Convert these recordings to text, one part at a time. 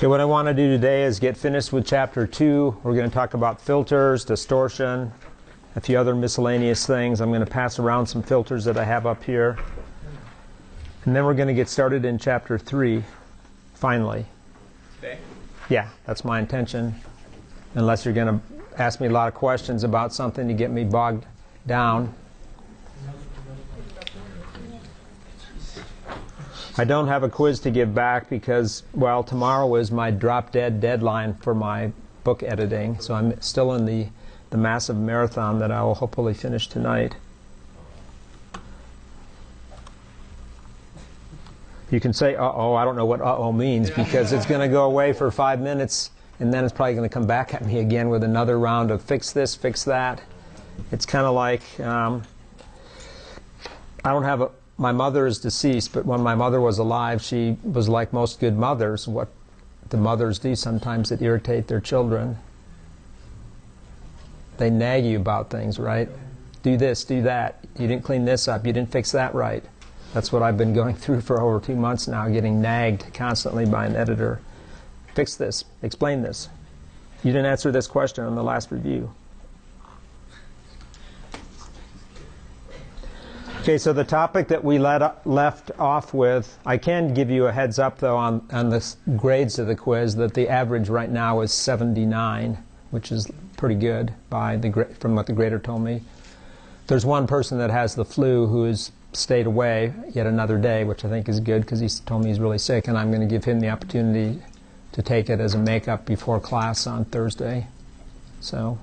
Okay, what I want to do today is get finished with Chapter 2. We're going to talk about filters, distortion, a few other miscellaneous things. I'm going to pass around some filters that I have up here. And then we're going to get started in Chapter 3, finally. Today? Yeah, that's my intention. Unless you're going to ask me a lot of questions about something to get me bogged down. I don't have a quiz to give back because, well, tomorrow is my drop-dead deadline for my book editing. So I'm still in the massive marathon that I will hopefully finish tonight. You can say, uh-oh, I don't know what uh-oh means because it's going to go away for 5 minutes and then it's probably going to come back at me again with another round of fix this, fix that. It's kind of like, I don't have a... My mother is deceased, but when my mother was alive, she was like most good mothers. What the mothers do sometimes that irritate their children. They nag you about things, right? Do this, do that. You didn't clean this up. You didn't fix that right. That's what I've been going through for over 2 months now, getting nagged constantly by an editor. Fix this. Explain this. You didn't answer this question on the last review. Okay, so the topic that we left off with, I can give you a heads up though on the grades of the quiz that the average right now is 79, which is pretty good from what the grader told me. There's one person that has the flu who has stayed away yet another day, which I think is good because he told me he's really sick, and I'm going to give him the opportunity to take it as a makeup before class on Thursday. So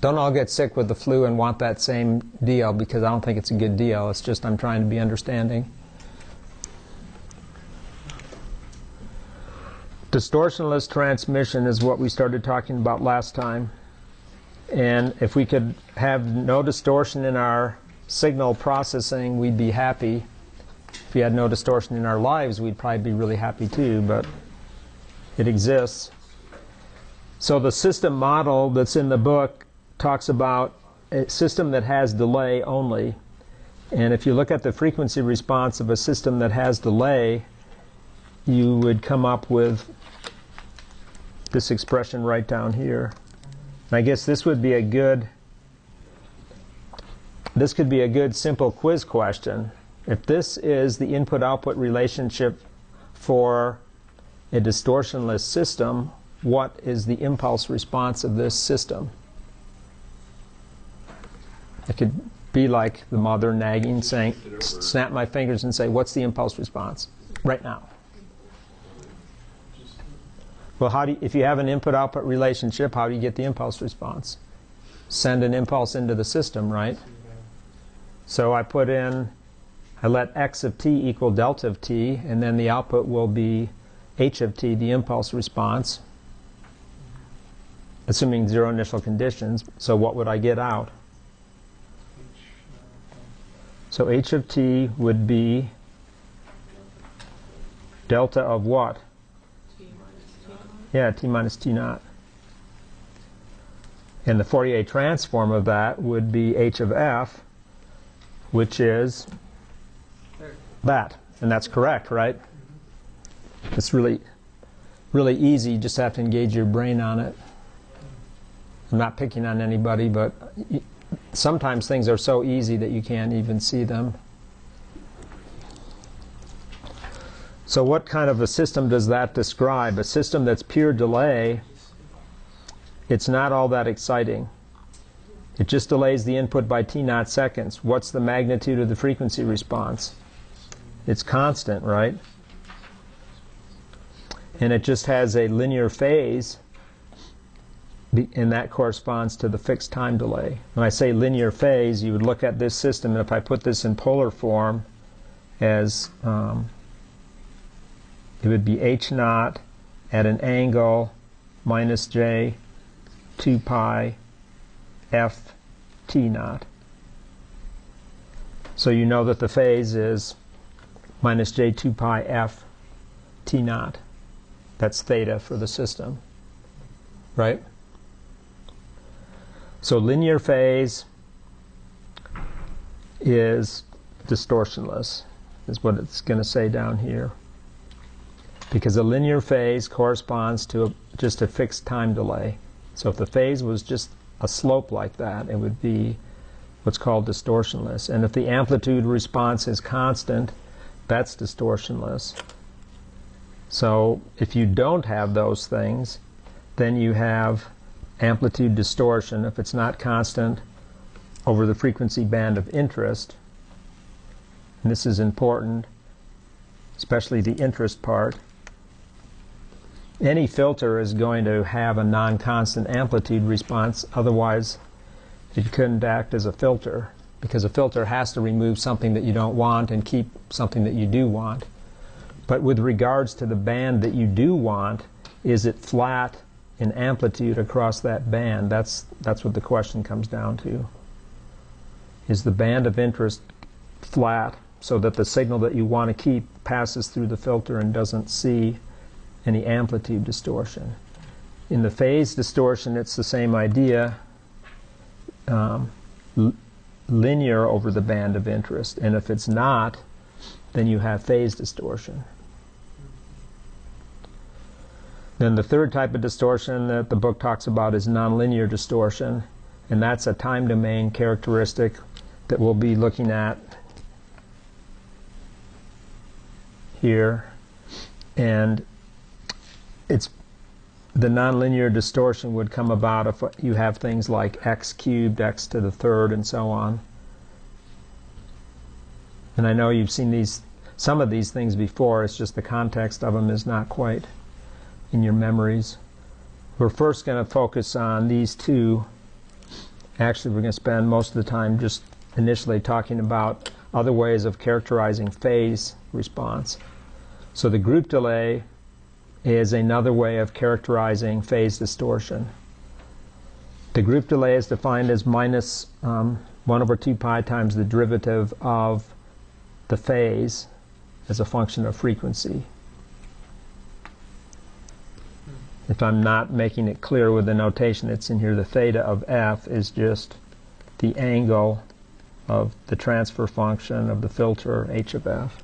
don't all get sick with the flu and want that same deal, because I don't think it's a good deal. It's just I'm trying to be understanding. Distortionless transmission is what we started talking about last time. And if we could have no distortion in our signal processing, we'd be happy. If we had no distortion in our lives, we'd probably be really happy too, but it exists. So the system model that's in the book talks about a system that has delay only. And if you look at the frequency response of a system that has delay, you would come up with this expression right down here. And I guess this would be a good, this could be a good simple quiz question. If this is the input-output relationship for a distortionless system, what is the impulse response of this system? It could be like the mother nagging, saying, snap my fingers and say, what's the impulse response right now? Well, if you have an input-output relationship, how do you get the impulse response? Send an impulse into the system, right? So I let x of t equal delta of t, and then the output will be h of t, the impulse response, assuming zero initial conditions. So what would I get out? So h of t would be delta of what? T minus T naught. Yeah, t minus t naught. And the Fourier transform of that would be h of f, which is that. And that's correct, right? It's really, really easy. You just have to engage your brain on it. I'm not picking on anybody, but sometimes things are so easy that you can't even see them. So what kind of a system does that describe? A system that's pure delay, it's not all that exciting. It just delays the input by t naught seconds. What's the magnitude of the frequency response? It's constant, right? And it just has a linear phase, and that corresponds to the fixed time delay. When I say linear phase, you would look at this system, and if I put this in polar form as it would be h naught at an angle minus j 2 pi f t naught. So you know that the phase is minus j 2 pi f t naught. That's theta for the system, right? So linear phase is distortionless, is what it's going to say down here. because a linear phase corresponds to just a fixed time delay. So if the phase was just a slope like that, it would be what's called distortionless. And if the amplitude response is constant, that's distortionless. So if you don't have those things, then you have amplitude distortion if it's not constant over the frequency band of interest. And this is important, especially the interest part. Any filter is going to have a non-constant amplitude response, otherwise it couldn't act as a filter, because a filter has to remove something that you don't want and keep something that you do want. But with regards to the band that you do want, is it flat in amplitude across that band? That's what the question comes down to. Is the band of interest flat so that the signal that you want to keep passes through the filter and doesn't see any amplitude distortion? In the phase distortion, it's the same idea, linear over the band of interest. And if it's not, then you have phase distortion. Then the third type of distortion that the book talks about is nonlinear distortion, and that's a time domain characteristic that we'll be looking at here. And it's the nonlinear distortion would come about if you have things like x cubed, x to the third, and so on. And I know you've seen some of these things before, it's just the context of them is not quite in your memories. We're first going to focus on these two. Actually, we're going to spend most of the time just initially talking about other ways of characterizing phase response. So the group delay is another way of characterizing phase distortion. The group delay is defined as minus 1 over 2 pi times the derivative of the phase as a function of frequency. If I'm not making it clear with the notation that's in here, the theta of f is just the angle of the transfer function of the filter h of f.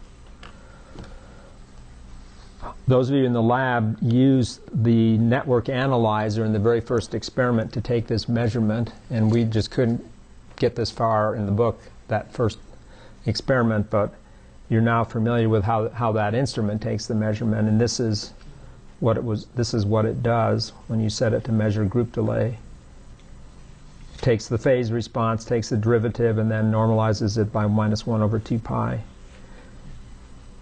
Those of you in the lab used the network analyzer in the very first experiment to take this measurement, and we just couldn't get this far in the book, that first experiment, but you're now familiar with how that instrument takes the measurement, and this is what it does when you set it to measure group delay. It takes the phase response, takes the derivative, and then normalizes it by minus 1 over 2 pi.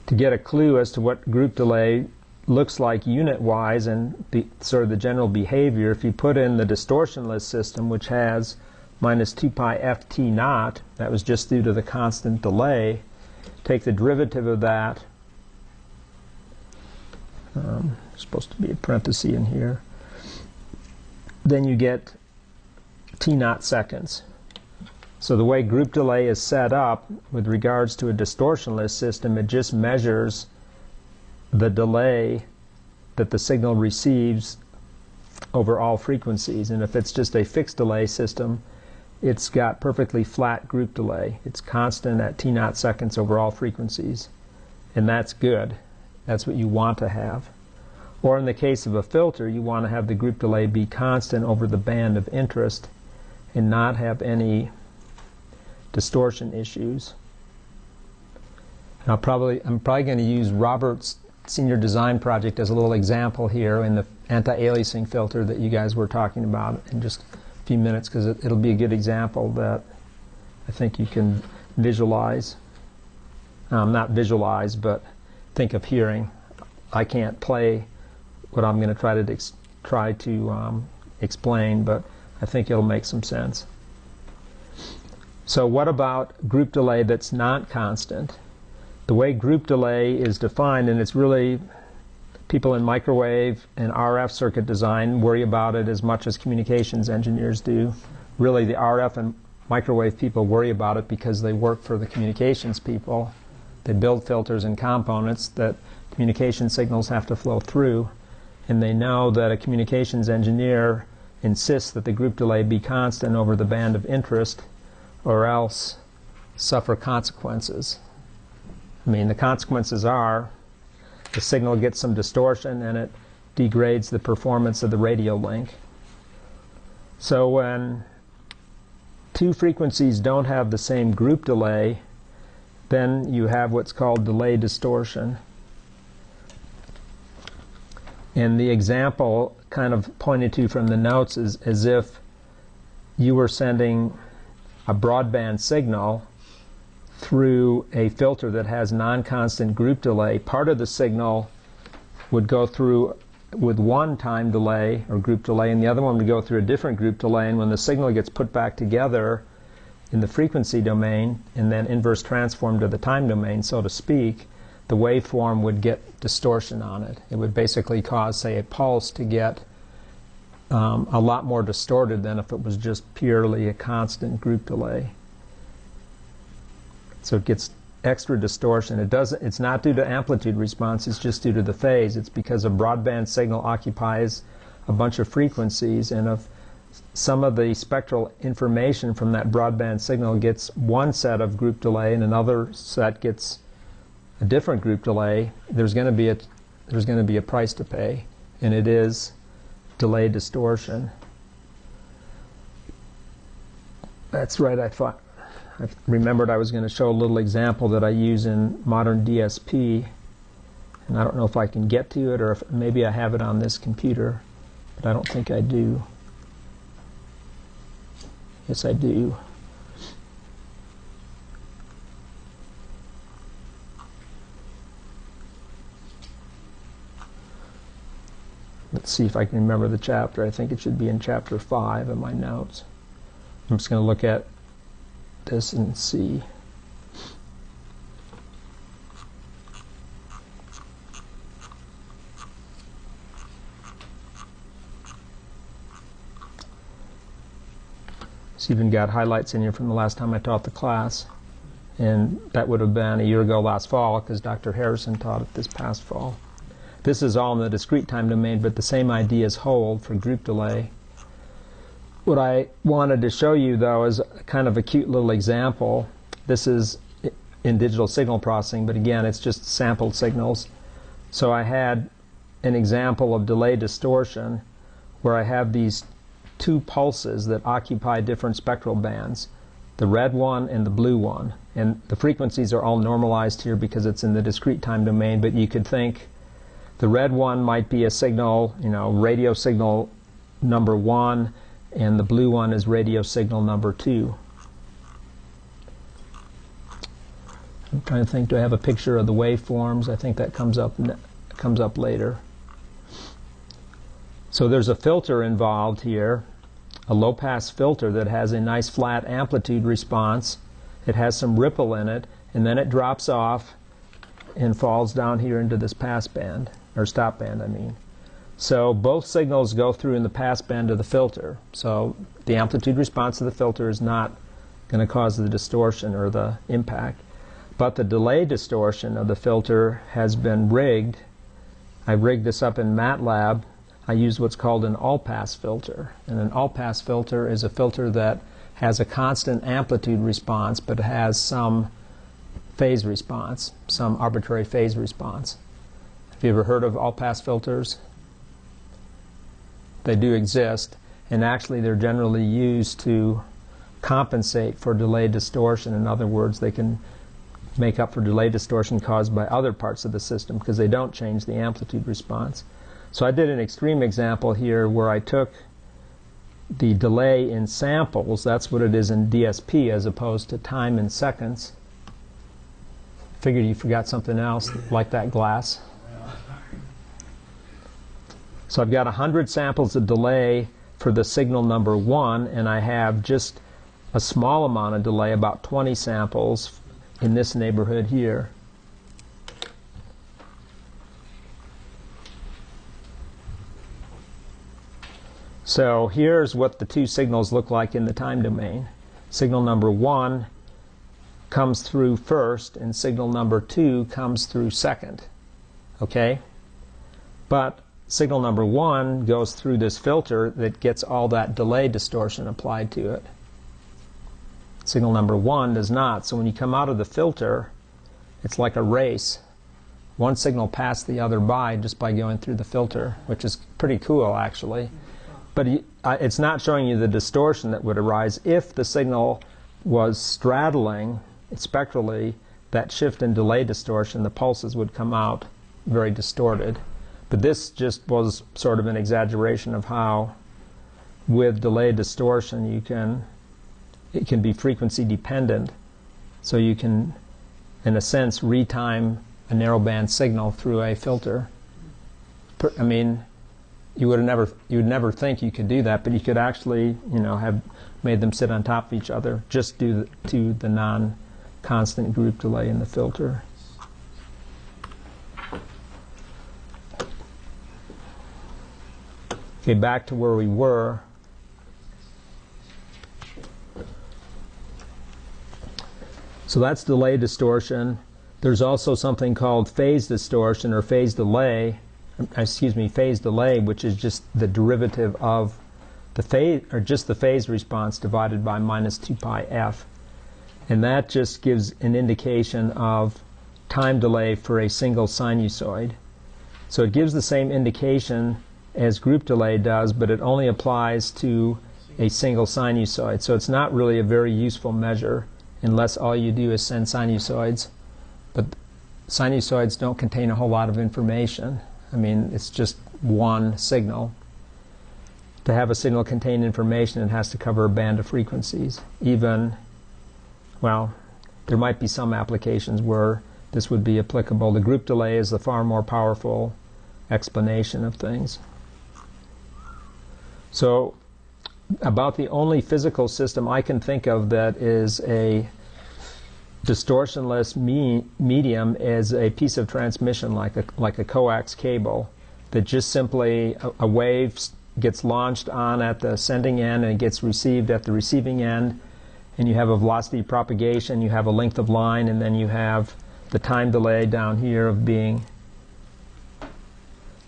To get a clue as to what group delay looks like unit-wise and sort of the general behavior, if you put in the distortionless system, which has minus 2 pi ft naught, that was just due to the constant delay, take the derivative of that, supposed to be a parenthesis in here, then you get t naught seconds. So the way group delay is set up with regards to a distortionless system, it just measures the delay that the signal receives over all frequencies. And if it's just a fixed delay system, it's got perfectly flat group delay. It's constant at t naught seconds over all frequencies. And that's good. That's what you want to have. Or in the case of a filter, you want to have the group delay be constant over the band of interest and not have any distortion issues. And I'm probably going to use Robert's senior design project as a little example here in the anti-aliasing filter that you guys were talking about in just a few minutes, because it'll be a good example that I think you can visualize. Not visualize, but think of hearing. I can't play what I'm going to try to explain, but I think it'll make some sense. So what about group delay that's not constant? The way group delay is defined, and it's really, people in microwave and RF circuit design worry about it as much as communications engineers do. Really, the RF and microwave people worry about it because they work for the communications people. They build filters and components that communication signals have to flow through, and they know that a communications engineer insists that the group delay be constant over the band of interest, or else suffer consequences. I mean, the consequences are the signal gets some distortion and it degrades the performance of the radio link. So when two frequencies don't have the same group delay, then you have what's called delay distortion. And the example kind of pointed to from the notes is as if you were sending a broadband signal through a filter that has non-constant group delay. Part of the signal would go through with one time delay or group delay, and the other one would go through a different group delay. And when the signal gets put back together in the frequency domain and then inverse transformed to the time domain, so to speak, the waveform would get distortion on it. It would basically cause, say, a pulse to get a lot more distorted than if it was just purely a constant group delay. So it gets extra distortion. It's not due to amplitude response, it's just due to the phase. It's because a broadband signal occupies a bunch of frequencies, and if some of the spectral information from that broadband signal gets one set of group delay and another set gets a different group delay, there's going to be a price to pay, and it is delay distortion. That's right, I remembered I was going to show a little example that I use in modern DSP, and I don't know if I can get to it or if maybe I have it on this computer, but I don't think I do. Yes, I do. Let's see if I can remember the chapter. I think it should be in chapter 5 in my notes. I'm just going to look at this and see. It's even got highlights in here from the last time I taught the class. And that would have been a year ago last fall, because Dr. Harrison taught it this past fall. This is all in the discrete time domain, but the same ideas hold for group delay. What I wanted to show you, though, is kind of a cute little example. This is in digital signal processing, but again, it's just sampled signals. So I had an example of delay distortion where I have these two pulses that occupy different spectral bands, the red one and the blue one. And the frequencies are all normalized here because it's in the discrete time domain, but you could think the red one might be a signal, radio signal number 1, and the blue one is radio signal number 2. I'm trying to think, do I have a picture of the waveforms? I think that comes up later. So there's a filter involved here, a low-pass filter that has a nice flat amplitude response. It has some ripple in it, and then it drops off and falls down here into this pass band, or stop band, I mean. So both signals go through in the pass band of the filter. So the amplitude response of the filter is not going to cause the distortion or the impact. But the delay distortion of the filter has been rigged. I rigged this up in MATLAB. I used what's called an all-pass filter. And an all-pass filter is a filter that has a constant amplitude response, but has some phase response, some arbitrary phase response. Have you ever heard of all-pass filters? They do exist, and actually they're generally used to compensate for delay distortion. In other words, they can make up for delay distortion caused by other parts of the system because they don't change the amplitude response. So I did an extreme example here where I took the delay in samples, that's what it is in DSP, as opposed to time in seconds. Figured you forgot something else, like that glass. So I've got 100 samples of delay for the signal number 1, and I have just a small amount of delay, about 20 samples in this neighborhood here. So here's what the two signals look like in the time domain. Signal number 1 comes through first, and signal number 2 comes through second. Okay? But signal number 1 goes through this filter that gets all that delay distortion applied to it. Signal number 1 does not. So when you come out of the filter, it's like a race. one signal pass the other by just by going through the filter, which is pretty cool actually. But it's not showing you the distortion that would arise if the signal was straddling spectrally that shift and delay distortion. The pulses would come out very distorted. But this just was sort of an exaggeration of how with delay distortion it can be frequency dependent, so you can in a sense retime a narrowband signal through a filter. I mean, you would never think you could do that, but you could actually, have made them sit on top of each other just due to the non-constant group delay in the filter. Okay, back to where we were. So that's delay distortion. There's also something called phase distortion or phase delay, which is just the derivative of the phase, or just the phase response divided by minus 2 pi f. And that just gives an indication of time delay for a single sinusoid. So it gives the same indication as group delay does, but it only applies to a single sinusoid. So it's not really a very useful measure unless all you do is send sinusoids. But sinusoids don't contain a whole lot of information. I mean, it's just one signal. To have a signal contain information, it has to cover a band of frequencies. Well, there might be some applications where this would be applicable. The group delay is the far more powerful explanation of things. So, about the only physical system I can think of that is a distortionless medium is a piece of transmission like a coax cable that just simply a wave gets launched on at the sending end and it gets received at the receiving end, and you have a velocity propagation, you have a length of line, and then you have the time delay down here of being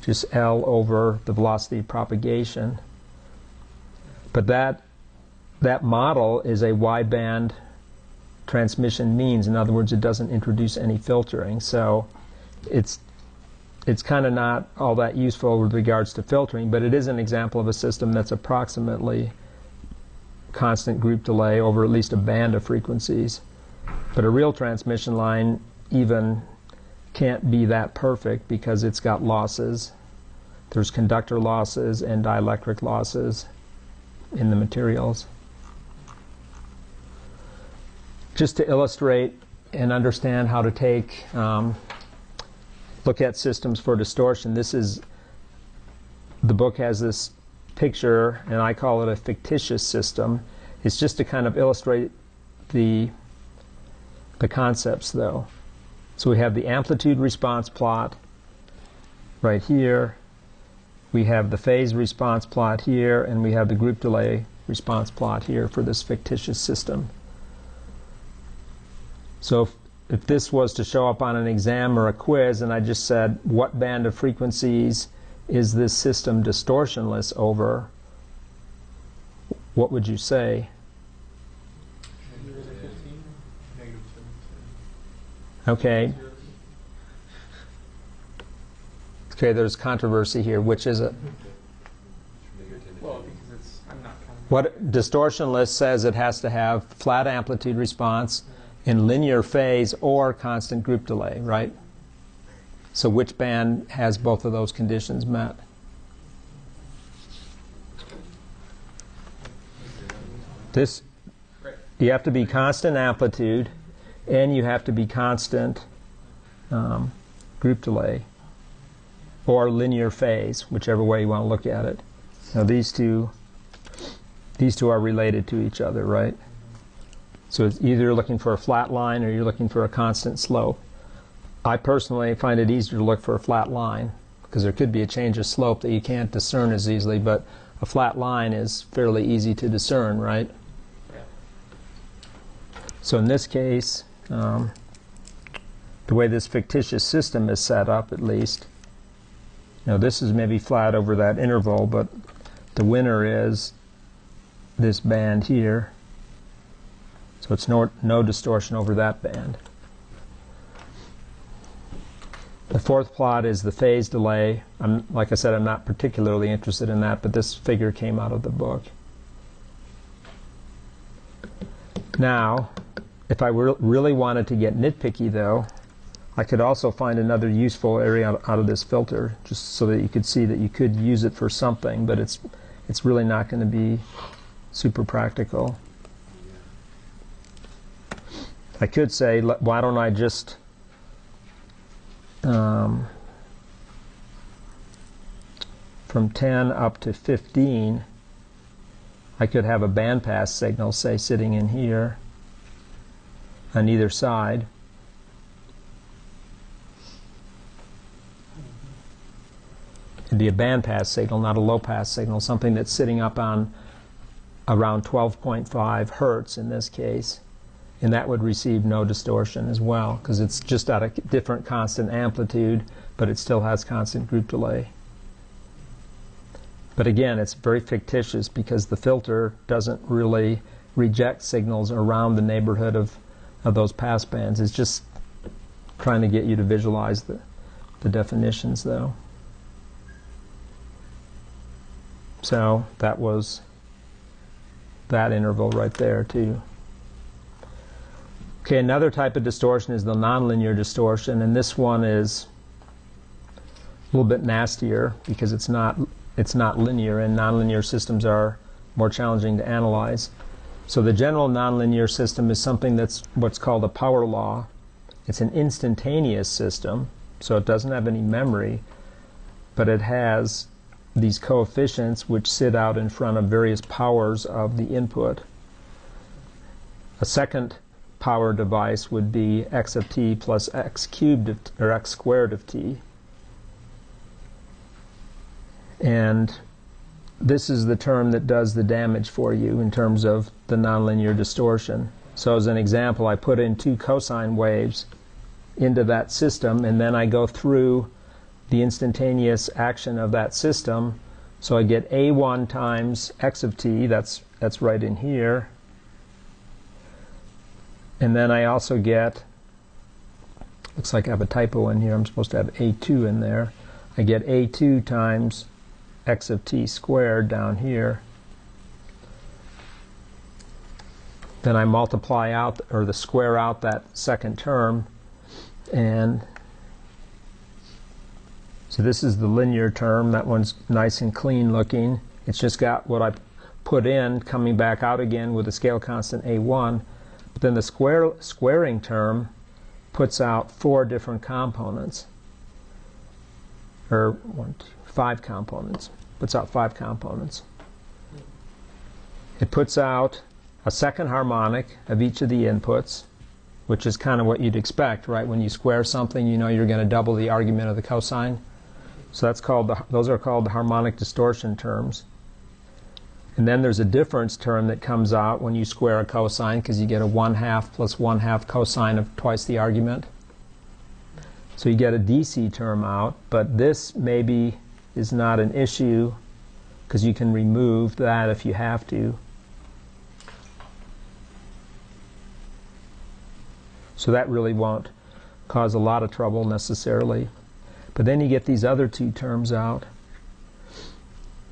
just L over the velocity propagation. But that model is a wideband transmission means. In other words, it doesn't introduce any filtering. So it's kind of not all that useful with regards to filtering, but it is an example of a system that's approximately constant group delay over at least a band of frequencies. But a real transmission line even can't be that perfect because it's got losses. There's conductor losses and dielectric losses in the materials. Just to illustrate and understand how to take look at systems for distortion, the book has this picture, and I call it a fictitious system. It's just to kind of illustrate the concepts, though. So we have the amplitude response plot right here. We have the phase response plot here, and we have the group delay response plot here for this fictitious system. So if this was to show up on an exam or a quiz, and I just said, what band of frequencies is this system distortionless over, what would you say? Okay. Okay, there's controversy here. Which is it? Well, because I'm not counting. What distortionless says it has to have flat amplitude response in linear phase or constant group delay, right? So which band has both of those conditions met? This, you have to be constant amplitude and you have to be constant group delay or linear phase, whichever way you want to look at it. Now these two are related to each other, right? So it's either you're looking for a flat line or you're looking for a constant slope. I personally find it easier to look for a flat line because there could be a change of slope that you can't discern as easily, but a flat line is fairly easy to discern, right? So in this case, the way this fictitious system is set up, at least, this is maybe flat over that interval, but the winner is this band here. So it's no distortion over that band. The fourth plot is the phase delay. Like I said, I'm not particularly interested in that, but this figure came out of the book. Now, if I really wanted to get nitpicky, though, I could also find another useful area out of this filter, just so that you could see that you could use it for something, but it's really not going to be super practical. I could say, why don't I just from 10 up to 15, I could have a bandpass signal, say, sitting in here on either side. It'd be a bandpass signal, not a low-pass signal, something that's sitting up on around 12.5 hertz in this case. And that would receive no distortion as well, because it's just at a different constant amplitude, but it still has constant group delay. But again, it's very fictitious because the filter doesn't really reject signals around the neighborhood of those pass bands. It's just trying to get you to visualize the definitions, though. So that was that interval right there, too. Okay, another type of distortion is the nonlinear distortion, and this one is a little bit nastier because it's not linear, and nonlinear systems are more challenging to analyze. So the general nonlinear system is something that's what's called a power law. It's an instantaneous system, so it doesn't have any memory, but it has these coefficients which sit out in front of various powers of the input. A second power device would be x of t plus x cubed or x squared of t. And this is the term that does the damage for you in terms of the nonlinear distortion. So as an example, I put in 2 cosine waves into that system, and then I go through the instantaneous action of that system. So I get a1 times x of t, that's right in here. And then I also get, looks like I have a typo in here, I'm supposed to have a2 in there. I get a2 times x of t squared down here. Then I multiply out, or the square out that second term, and so this is the linear term. That one's nice and clean looking. It's just got what I put in coming back out again with a scale constant a1. But then the squaring term puts out 4 different components, or 5 components. Puts out 5 components. It puts out a second harmonic of each of the inputs, which is kind of what you'd expect, right? When you square something, you know you're going to double the argument of the cosine. So that's called those are called the harmonic distortion terms. And then there's a difference term that comes out when you square a cosine, because you get a 1/2 plus 1/2 cosine of twice the argument. So you get a DC term out, but this maybe is not an issue because you can remove that if you have to. So that really won't cause a lot of trouble necessarily. But then you get these other 2 terms out.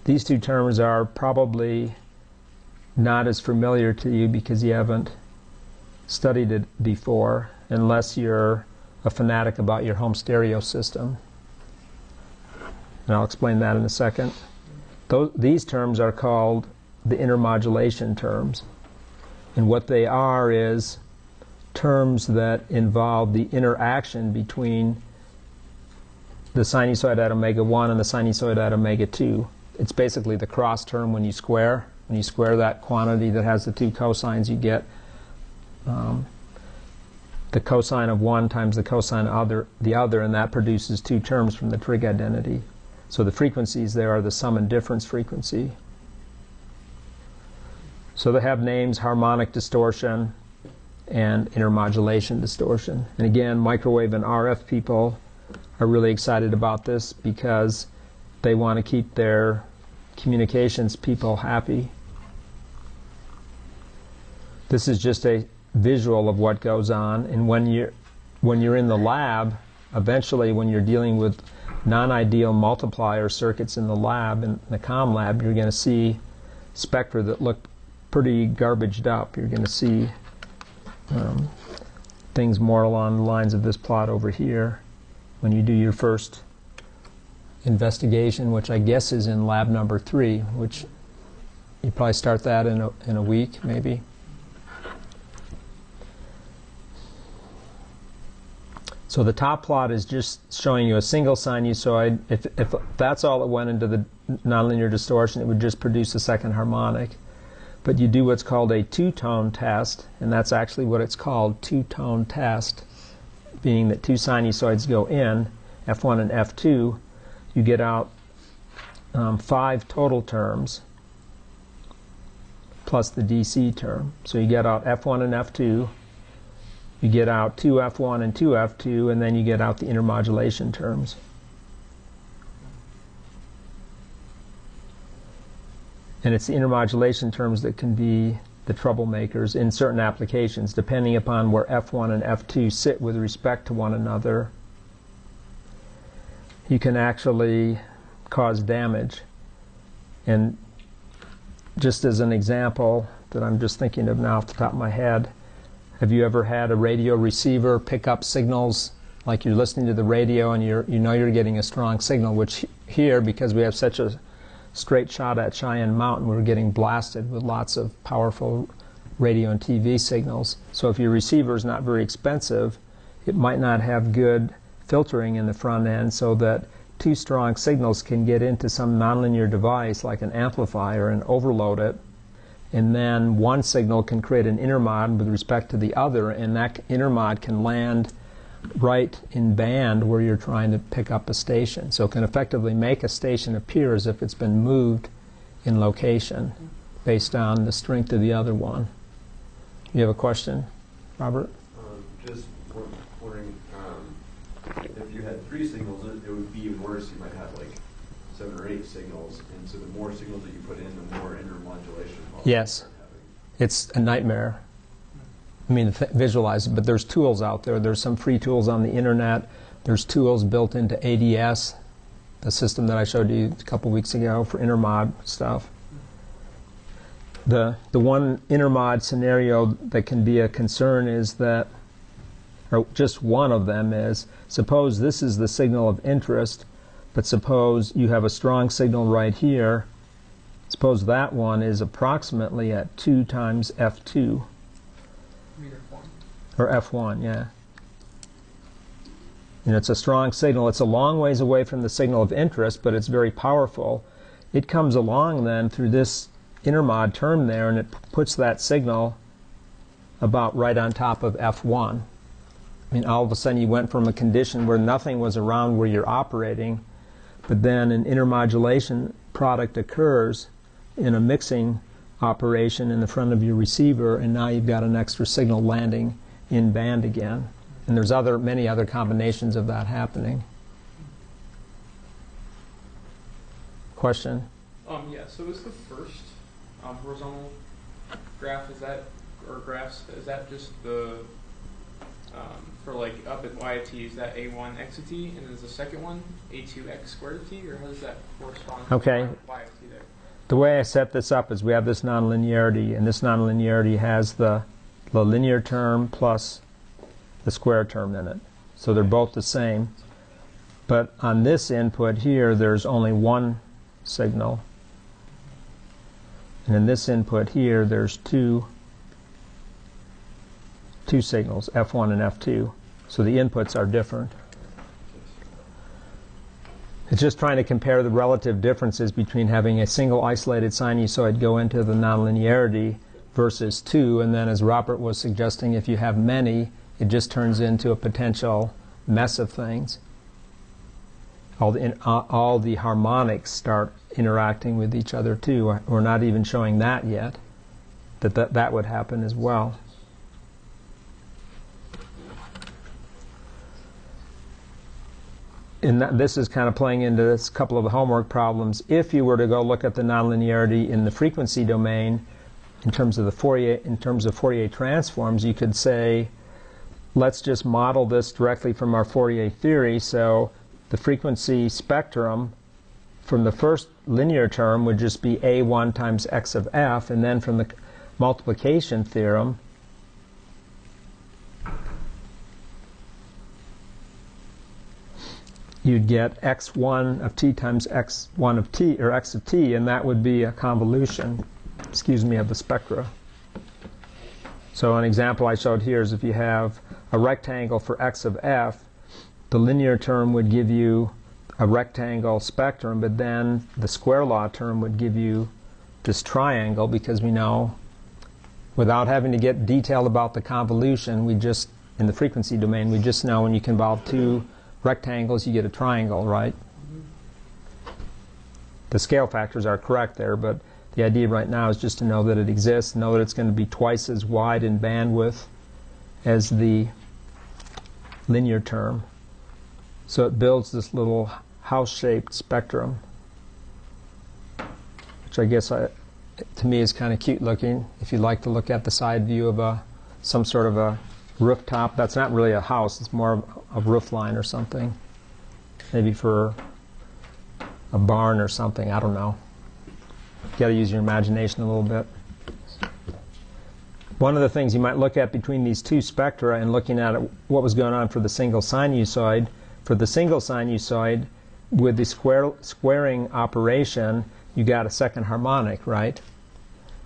These 2 terms are probably not as familiar to you because you haven't studied it before, unless you're a fanatic about your home stereo system. And I'll explain that in a second. These terms are called the intermodulation terms. And what they are is terms that involve the interaction between the sinusoid at omega 1 and the sinusoid at omega 2. It's basically the cross term when you square. When you square that quantity that has the 2 cosines, you get the cosine of one times the cosine of the other, and that produces 2 terms from the trig identity. So the frequencies there are the sum and difference frequency. So they have names: harmonic distortion and intermodulation distortion. And again, microwave and RF people are really excited about this because they want to keep their communications people happy. This is just a visual of what goes on, and when you're in the lab eventually when you're dealing with non-ideal multiplier circuits in the lab, in the comm lab, you're going to see spectra that look pretty garbaged up. You're going to see things more along the lines of this plot over here when you do your first investigation, which I guess is in lab number 3, which you probably start that in a week, maybe. So the top plot is just showing you a single sinusoid. If that's all that went into the nonlinear distortion, it would just produce a second harmonic. But you do what's called a two-tone test, and that's actually what it's called, two-tone test, being that two sinusoids go in, F1 and F2. You get out 5 total terms plus the DC term. So you get out F1 and F2. You get out 2F1 and 2F2, and then you get out the intermodulation terms. And it's the intermodulation terms that can be the troublemakers in certain applications, depending upon where F1 and F2 sit with respect to one another. You can actually cause damage. And just as an example that I'm just thinking of now off the top of my head, have you ever had a radio receiver pick up signals like you're listening to the radio and you know you're getting a strong signal, which here, because we have such a straight shot at Cheyenne Mountain, we're getting blasted with lots of powerful radio and TV signals. So if your receiver is not very expensive, it might not have good filtering in the front end so that 2 strong signals can get into some nonlinear device like an amplifier and overload it. And then one signal can create an intermod with respect to the other, and that intermod can land right in band where you're trying to pick up a station. So it can effectively make a station appear as if it's been moved in location based on the strength of the other one. You have a question, Robert? Just wondering, if you had 3 signals, it would be even worse. You might have like 7 or 8 signals, and so the more signals that you put in, the more intermodulation. Yes, it's a nightmare. I mean, visualize it, but there's tools out there. There's some free tools on the internet. There's tools built into ADS, the system that I showed you a couple weeks ago for intermod stuff. The one intermod scenario that can be a concern is that, or just one of them is, suppose this is the signal of interest, but suppose you have a strong signal right here. Suppose that one is approximately at 2 times F2. Or F1, yeah. And it's a strong signal. It's a long ways away from the signal of interest, but it's very powerful. It comes along then through this intermod term there, and it puts that signal about right on top of F1. I mean, all of a sudden you went from a condition where nothing was around where you're operating, but then an intermodulation product occurs in a mixing operation in the front of your receiver, and now you've got an extra signal landing in band again. And there's many other combinations of that happening. Question? Yeah, so is the first horizontal graph, is that, or graphs, is that just the, for like up at y of t, is that a1 x of t, and is the second one a2 x squared of t, or how does that correspond to okay. y of t there? The way I set this up is we have this nonlinearity, and this nonlinearity has the linear term plus the square term in it. So they're both the same. But on this input here, there's only one signal. And in this input here, there's two signals, F1 and F2. So the inputs are different. It's just trying to compare the relative differences between having a single isolated sinusoid go into the nonlinearity versus 2, and then as Robert was suggesting, if you have many, it just turns into a potential mess of things. All the harmonics start interacting with each other too. We're not even showing that yet, that would happen as well. And this is kind of playing into this couple of the homework problems. If you were to go look at the nonlinearity in the frequency domain, in terms of Fourier transforms, you could say, let's just model this directly from our Fourier theory. So the frequency spectrum from the first linear term would just be A1 times x of f, and then from the multiplication theorem, you'd get x1 of t times x1 of t, or x of t, and that would be a convolution, of the spectra. So an example I showed here is if you have a rectangle for x of f, the linear term would give you a rectangle spectrum, but then the square law term would give you this triangle, because we know, without having to get detailed about the convolution, we just, in the frequency domain, we just know when you convolve two rectangles, you get a triangle, right? The scale factors are correct there, but the idea right now is just to know that it exists, know that it's going to be twice as wide in bandwidth as the linear term. So it builds this little house-shaped spectrum, which I guess to me is kind of cute looking. If you like to look at the side view of some sort of a rooftop, that's not really a house, it's more of a roof line or something. Maybe for a barn or something, I don't know. You got to use your imagination a little bit. One of the things you might look at between these two spectra and looking at what was going on for the single sinusoid, for the single sinusoid, with the squaring operation, you got a second harmonic, right?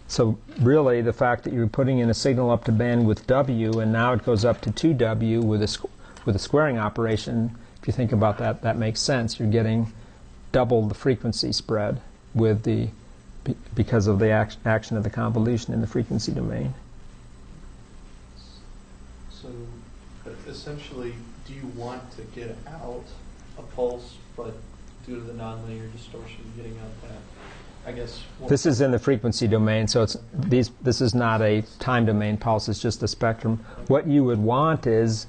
So really, the fact that you're putting in a signal up to bandwidth W, and now it goes up to 2W with a squaring operation, if you think about that, that makes sense. You're getting double the frequency spread with because of the action of the convolution in the frequency domain. So essentially, do you want to get out a pulse, but due to the nonlinear distortion, getting out that, I guess... This is in the frequency domain, so this is not a time domain pulse, it's just a spectrum. What you would want is,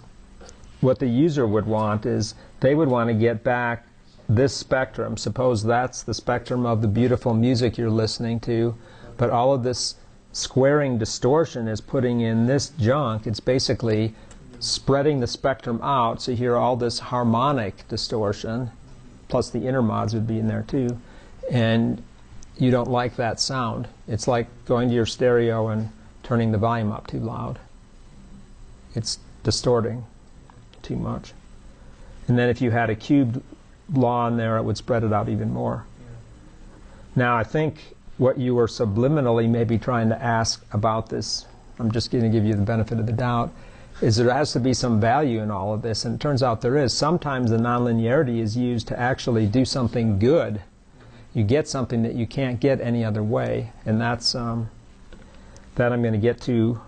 what the user would want is, they would want to get back this spectrum. Suppose that's the spectrum of the beautiful music you're listening to, but all of this squaring distortion is putting in this junk. It's basically spreading the spectrum out, so you hear all this harmonic distortion, plus the intermods would be in there too, and you don't like that sound. It's like going to your stereo and turning the volume up too loud. It's distorting too much. And then if you had a cubed law in there, it would spread it out even more. Now, I think what you were subliminally maybe trying to ask about this, I'm just going to give you the benefit of the doubt, is there has to be some value in all of this, and it turns out there is. Sometimes the nonlinearity is used to actually do something good. You get something that you can't get any other way, and that's that I'm going to get to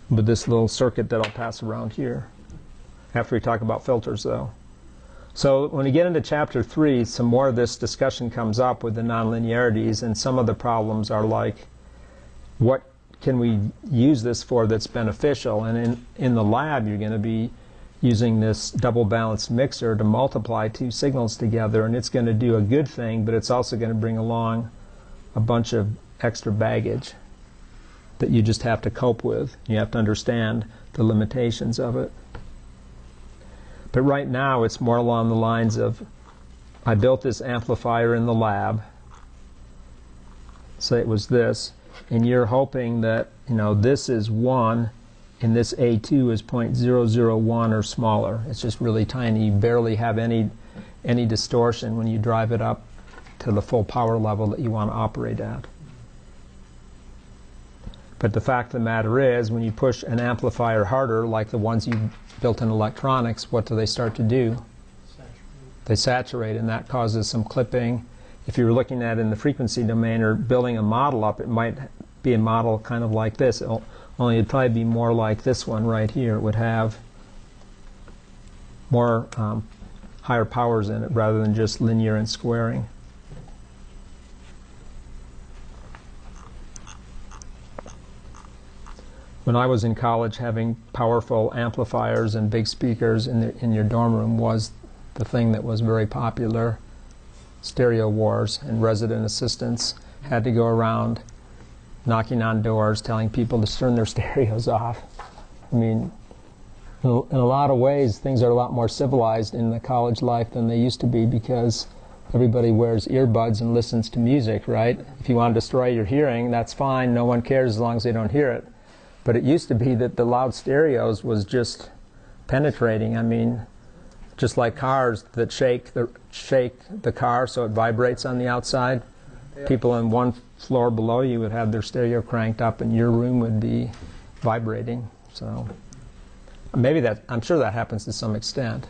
with this little circuit that I'll pass around here after we talk about filters, though. So when we get into Chapter 3, some more of this discussion comes up with the nonlinearities, and some of the problems are like, what can we use this for that's beneficial? And in the lab, you're going to be using this double balanced mixer to multiply two signals together, and it's going to do a good thing, but it's also going to bring along a bunch of extra baggage that you just have to cope with. You have to understand the limitations of it. But right now it's more along the lines of, I built this amplifier in the lab, say it was this, and you're hoping that, this is 1 and this A2 is 0.001 or smaller. It's just really tiny. You barely have any distortion when you drive it up to the full power level that you want to operate at. But the fact of the matter is, when you push an amplifier harder, like the ones you built in electronics, what do they start to do? They saturate, and that causes some clipping. If you were looking at it in the frequency domain or building a model up, it might be a model kind of like this. Only it'd probably be more like this one right here. It would have more higher powers in it rather than just linear and squaring. When I was in college, having powerful amplifiers and big speakers in your dorm room was the thing that was very popular. Stereo wars, and resident assistants had to go around knocking on doors telling people to turn their stereos off. I mean, in a lot of ways, things are a lot more civilized in the college life than they used to be because everybody wears earbuds and listens to music, right? If you want to destroy your hearing, that's fine. No one cares as long as they don't hear it. But it used to be that the loud stereos was just penetrating. I mean, just like cars that shake the car so it vibrates on the outside. People in one floor below you would have their stereo cranked up and your room would be vibrating. So maybe I'm sure that happens to some extent,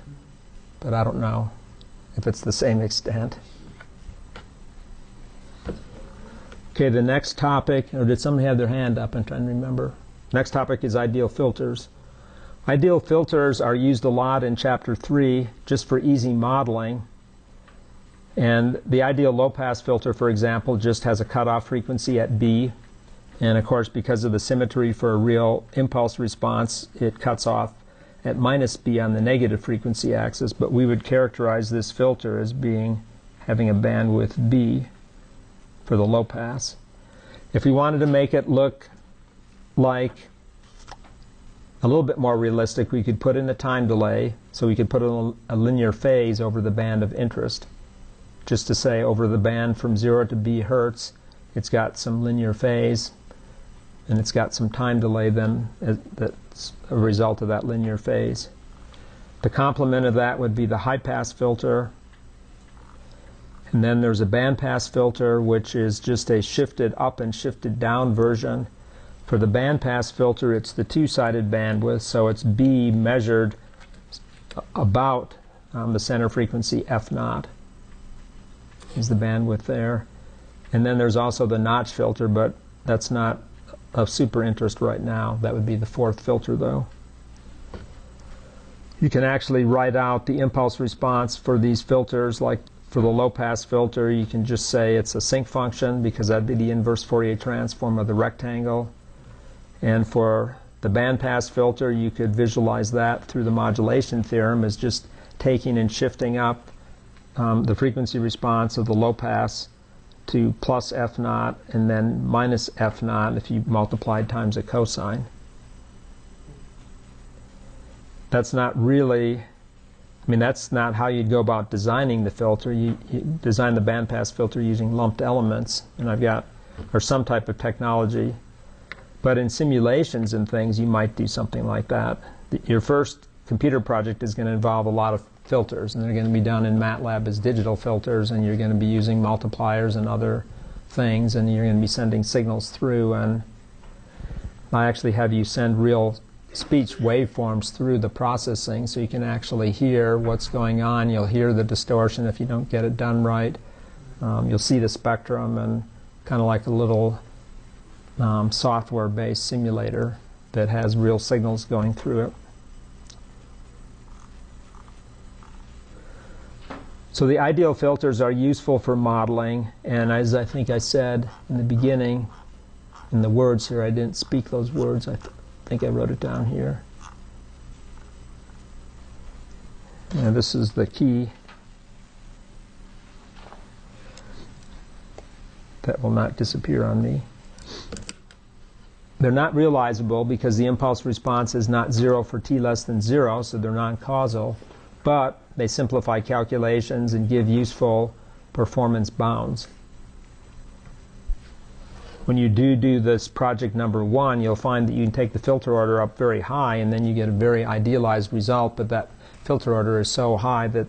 but I don't know if it's the same extent. Okay, the next topic, or did somebody have their hand up? I'm trying to remember. Next topic is ideal filters. Ideal filters are used a lot in Chapter 3 just for easy modeling. And the ideal low-pass filter, for example, just has a cutoff frequency at B. And of course, because of the symmetry for a real impulse response, it cuts off at minus B on the negative frequency axis. But we would characterize this filter as having a bandwidth B for the low pass. If we wanted to make it look like a little bit more realistic, we could put in a time delay. So we could put a linear phase over the band of interest. Just to say, over the band from 0 to B hertz, it's got some linear phase, and it's got some time delay then that's a result of that linear phase. The complement of that would be the high-pass filter. And then there's a bandpass filter, which is just a shifted up and shifted down version. For the bandpass filter, it's the two-sided bandwidth, so it's B measured about the center frequency F0 is the bandwidth there. And then there's also the notch filter, but that's not of super interest right now. That would be the fourth filter, though. You can actually write out the impulse response for these filters. Like for the low-pass filter, you can just say it's a sinc function because that'd be the inverse Fourier transform of the rectangle. And for the bandpass filter, you could visualize that through the modulation theorem as just taking and shifting up the frequency response of the low pass to plus F0 and then minus F0 if you multiplied times a cosine. That's not really, that's not how you'd go about designing the filter. You design the bandpass filter using lumped elements, and or some type of technology. But in simulations and things, you might do something like that. Your first computer project is going to involve a lot of filters, and they're going to be done in MATLAB as digital filters, and you're going to be using multipliers and other things, and you're going to be sending signals through. And I actually have you send real speech waveforms through the processing so you can actually hear what's going on. You'll hear the distortion if you don't get it done right. You'll see the spectrum, and kind of like a little software-based simulator that has real signals going through it. So the ideal filters are useful for modeling, and as I think I said in the beginning, in the words here, I didn't speak those words. I think I wrote it down here. And this is the key. That will not disappear on me. They're not realizable because the impulse response is not 0 for t less than 0, so they're non-causal. But they simplify calculations and give useful performance bounds. When you do this project number 1, you'll find that you can take the filter order up very high, and then you get a very idealized result, but that filter order is so high that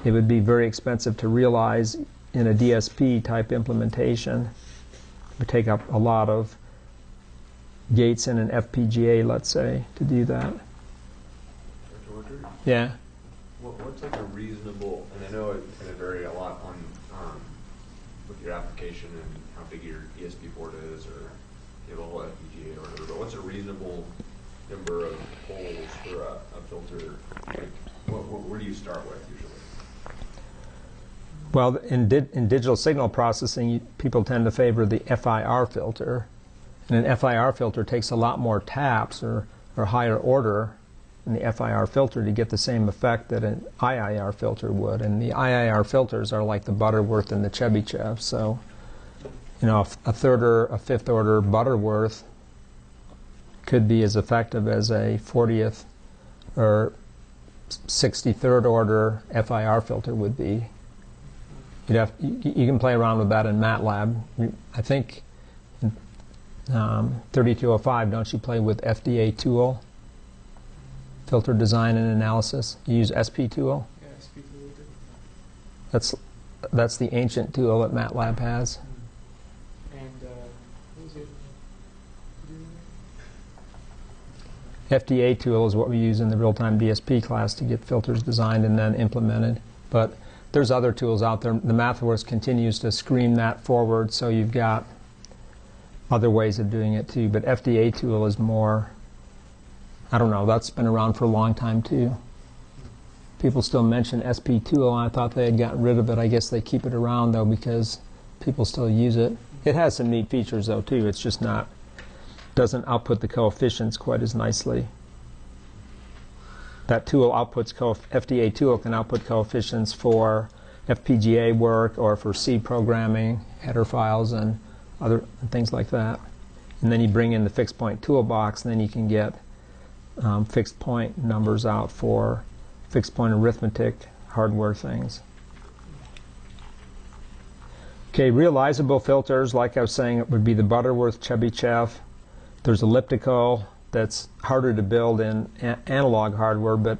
it would be very expensive to realize in a DSP type implementation. It would take up a lot of gates in an FPGA, let's say, to do that. Yeah. What's like a reasonable, and I know it's going to vary a lot on with your application and how big your ESP port is, or you have a whole FPGA or whatever, but what's a reasonable number of poles for a filter? Like, where do you start with usually? Well, in digital signal processing, people tend to favor the FIR filter. And an FIR filter takes a lot more taps or higher order in the FIR filter to get the same effect that an IIR filter would. And the IIR filters are like the Butterworth and the Chebyshev. So, a third or a fifth order Butterworth could be as effective as a 40th or 63rd order FIR filter would be. You can play around with that in MATLAB. I think 3205, don't you play with FDA tool? Filter design and analysis. You use SP tool? Yeah, SP tool. That's the ancient tool that MATLAB has. And what was it? FDA tool is what we use in the real-time DSP class to get filters designed and then implemented. But there's other tools out there. The MathWorks continues to scream that forward, so you've got other ways of doing it too. But FDA tool is more, I don't know, that's been around for a long time too. People still mention SP tool, and I thought they had gotten rid of it. I guess they keep it around though because people still use it. It has some neat features though too. It's just not, doesn't output the coefficients quite as nicely. That tool outputs, FDA tool can output coefficients for FPGA work or for C programming, header files and other things like that. And then you bring in the fixed point toolbox, and then you can get fixed point numbers out for fixed point arithmetic hardware things. Okay, realizable filters, like I was saying, it would be the Butterworth, Chebyshev. There's elliptical that's harder to build in analog hardware, but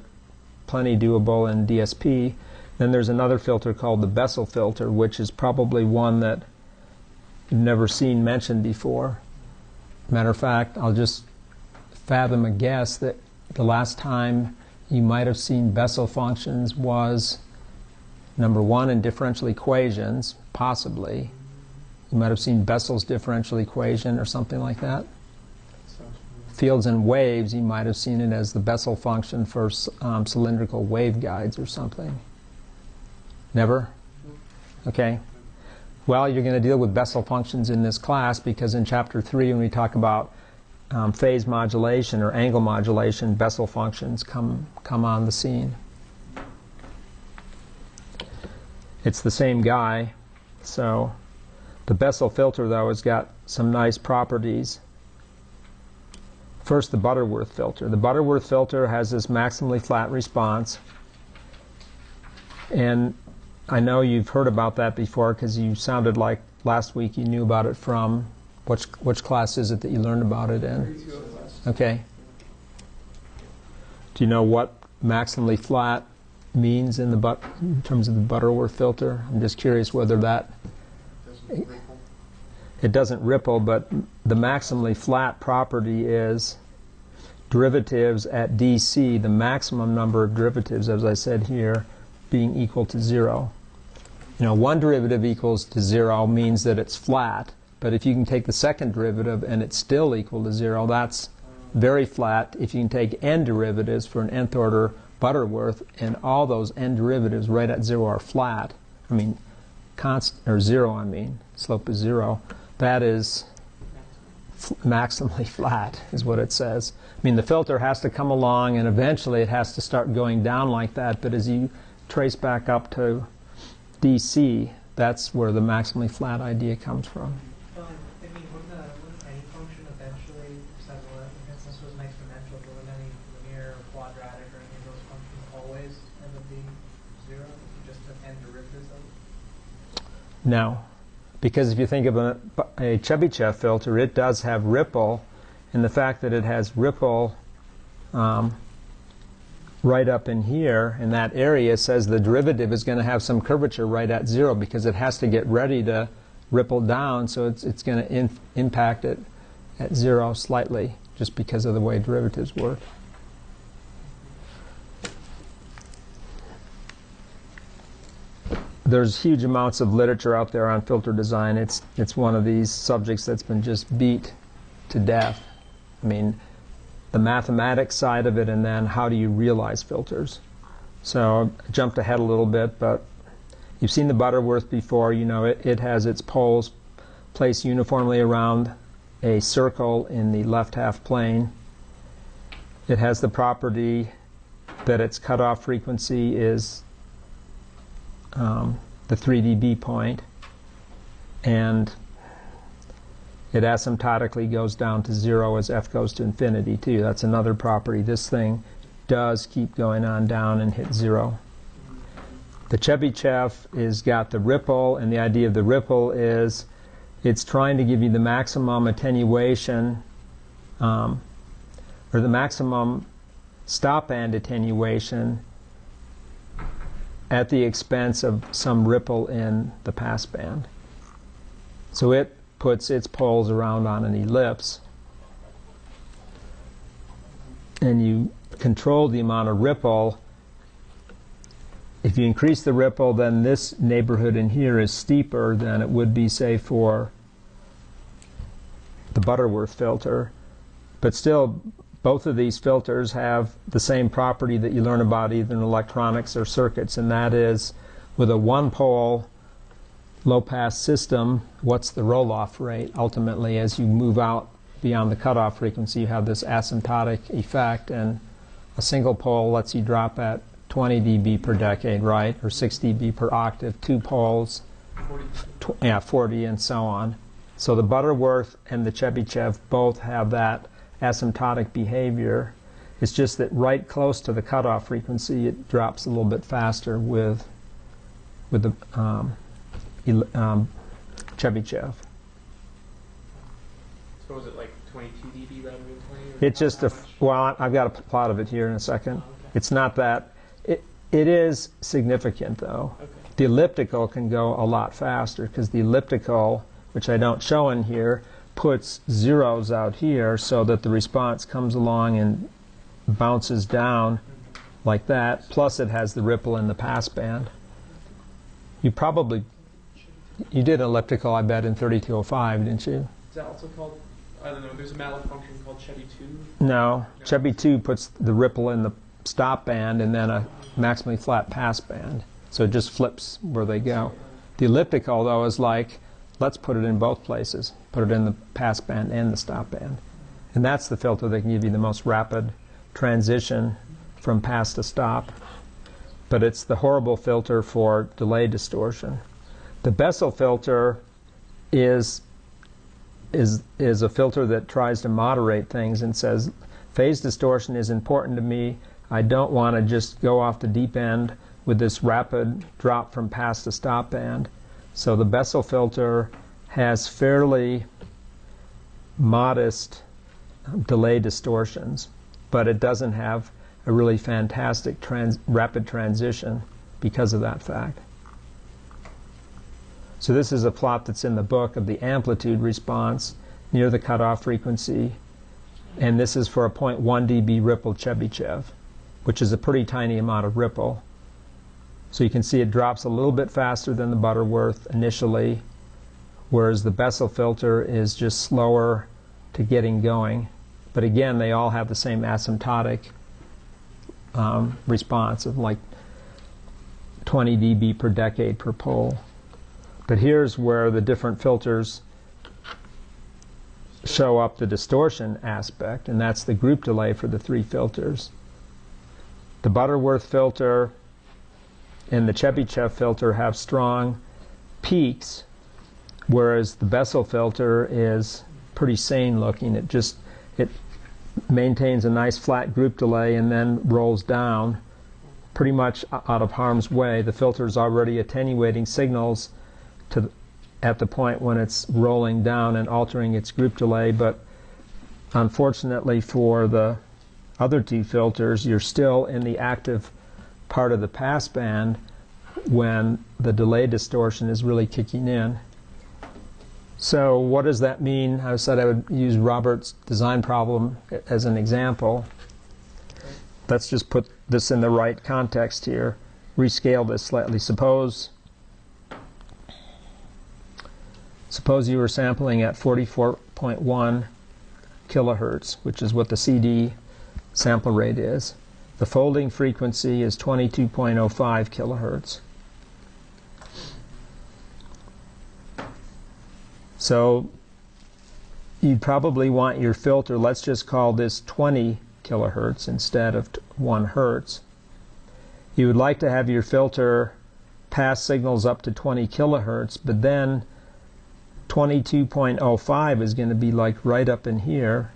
plenty doable in DSP. Then there's another filter called the Bessel filter, which is probably one that you've never seen mentioned before. Matter of fact, I'll just fathom a guess that the last time you might have seen Bessel functions was number one in differential equations, possibly. You might have seen Bessel's differential equation or something like that. Fields and waves, you might have seen it as the Bessel function for cylindrical waveguides or something. Never? Okay. Well, you're going to deal with Bessel functions in this class because in Chapter 3, when we talk about phase modulation or angle modulation, Bessel functions come on the scene. It's the same guy. So the Bessel filter, though, has got some nice properties. First, the Butterworth filter. The Butterworth filter has this maximally flat response. And I know you've heard about that before because you sounded like last week you knew about it from, which class is it that you learned about it in? Okay. Do you know what maximally flat means in terms of the Butterworth filter? I'm just curious whether that... It doesn't ripple, but the maximally flat property is derivatives at DC, the maximum number of derivatives, as I said here, being equal to 0. You know, one derivative equals to 0 means that it's flat, but if you can take the second derivative and it's still equal to 0, that's very flat. If you can take n derivatives for an nth order Butterworth, and all those n derivatives right at 0 are flat, I mean, constant, or 0, I mean, slope is 0, that is maximally flat, is what it says. I mean, the filter has to come along, and eventually it has to start going down like that, but as you trace back up to DC, that's where the maximally flat idea comes from. I mean, wouldn't any function eventually, besides the instance was an exponential, but wouldn't any linear or quadratic or any of those functions always end up being 0 if you just took n derivatives of it? No. Because if you think of a Chebyshev filter, it does have ripple, and the fact that it has ripple right up in here, in that area, says the derivative is going to have some curvature right at 0 because it has to get ready to ripple down, so it's going to impact it at 0 slightly, just because of the way derivatives work. There's huge amounts of literature out there on filter design. It's one of these subjects that's been just beat to death. I mean, the mathematics side of it, and then how do you realize filters. So I jumped ahead a little bit, but you've seen the Butterworth before. You know it has its poles placed uniformly around a circle in the left half plane. It has the property that its cutoff frequency is the 3 dB point, and it asymptotically goes down to 0 as f goes to infinity too. That's another property. This thing does keep going on down and hit 0. The Chebyshev is got the ripple, and the idea of the ripple is it's trying to give you the maximum attenuation, or the maximum stop band attenuation at the expense of some ripple in the pass band. So it puts its poles around on an ellipse, and you control the amount of ripple. If you increase the ripple, then this neighborhood in here is steeper than it would be, say, for the Butterworth filter. But still, both of these filters have the same property that you learn about either in electronics or circuits, and that is, with a one-pole low-pass system, what's the roll-off rate? Ultimately, as you move out beyond the cutoff frequency, you have this asymptotic effect, and a single pole lets you drop at 20 dB per decade, right, or 6 dB per octave. Two poles, 40, and so on. So the Butterworth and the Chebyshev both have that asymptotic behavior. It's just that right close to the cutoff frequency, it drops a little bit faster with the Chebyshev. So is it like 22 dB rather than 20? It's just well, I've got a plot of it here in a second. Oh, okay. It's not that. It is significant, though. Okay. The elliptical can go a lot faster because the elliptical, which I don't show in here, puts zeros out here so that the response comes along and bounces down like that. Plus, it has the ripple in the pass band. You did an elliptical, I bet, in 3205, didn't you? Is that also called, I don't know, there's a mallet function called Chebby 2? No. Chebby 2 puts the ripple in the stop band and then a maximally flat pass band. So it just flips where they go. The elliptical, though, is like, let's put it in both places. Put it in the pass band and the stop band. And that's the filter that can give you the most rapid transition from pass to stop. But it's the horrible filter for delay distortion. The Bessel filter is a filter that tries to moderate things and says, phase distortion is important to me. I don't want to just go off the deep end with this rapid drop from pass to stop band. So the Bessel filter has fairly modest delay distortions, but it doesn't have a really fantastic rapid transition because of that fact. So this is a plot that's in the book of the amplitude response near the cutoff frequency, and this is for a 0.1 dB ripple Chebyshev, which is a pretty tiny amount of ripple. So you can see it drops a little bit faster than the Butterworth initially, whereas the Bessel filter is just slower to getting going. But again, they all have the same asymptotic response of like 20 dB per decade per pole. But here's where the different filters show up the distortion aspect, and that's the group delay for the three filters. The Butterworth filter and the Chebyshev filter have strong peaks, whereas the Bessel filter is pretty sane looking. It maintains a nice flat group delay and then rolls down pretty much out of harm's way. The filter is already attenuating signals at the point when it's rolling down and altering its group delay, but unfortunately for the other two filters, you're still in the active part of the pass band when the delay distortion is really kicking in. So what does that mean? I said I would use Robert's design problem as an example. Let's just put this in the right context here. Rescale this slightly. Suppose you were sampling at 44.1 kilohertz, which is what the CD sample rate is. The folding frequency is 22.05 kilohertz. So you'd probably want your filter, let's just call this 20 kilohertz instead of 1 hertz. You would like to have your filter pass signals up to 20 kilohertz, but then 22.05 is going to be like right up in here.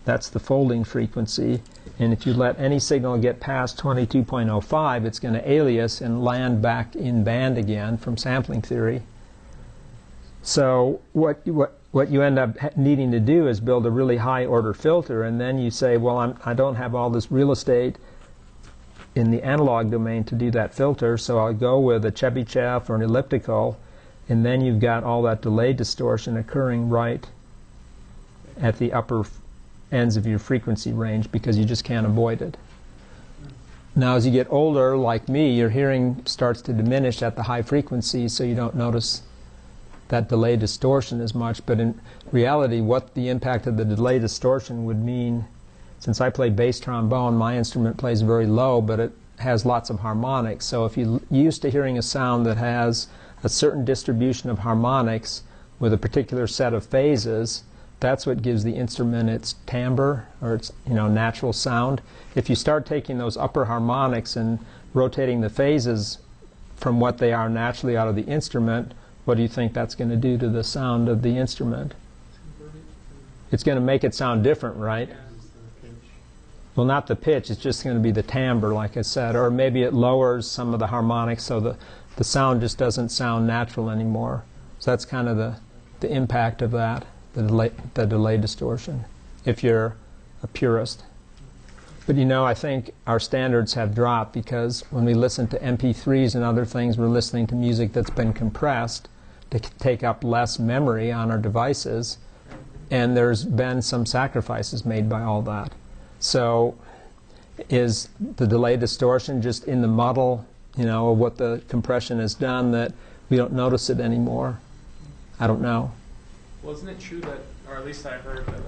That's the folding frequency. And if you let any signal get past 22.05, it's going to alias and land back in band again from sampling theory. So what you end up needing to do is build a really high order filter, and then you say, well, I don't have all this real estate in the analog domain to do that filter, so I'll go with a Chebyshev or an elliptical, and then you've got all that delay distortion occurring right at the upper ends of your frequency range because you just can't avoid it. Now as you get older, like me, your hearing starts to diminish at the high frequencies, so you don't notice that delay distortion as much. But in reality, what the impact of the delay distortion would mean, since I play bass trombone, my instrument plays very low, but it has lots of harmonics. So if you're used to hearing a sound that has a certain distribution of harmonics with a particular set of phases, that's what gives the instrument its timbre, or its natural sound. If you start taking those upper harmonics and rotating the phases from what they are naturally out of the instrument, what do you think that's going to do to the sound of the instrument? It's going to make it sound different, right? Well, not the pitch, it's just going to be the timbre, like I said. Or maybe it lowers some of the harmonics so the sound just doesn't sound natural anymore. So that's kind of the impact of that, the delay distortion, if you're a purist. But I think our standards have dropped because when we listen to MP3s and other things, we're listening to music that's been compressed to take up less memory on our devices, and there's been some sacrifices made by all that. So is the delay distortion just in the muddle, of what the compression has done, that we don't notice it anymore? I don't know. Well, isn't it true that, or at least I've heard that,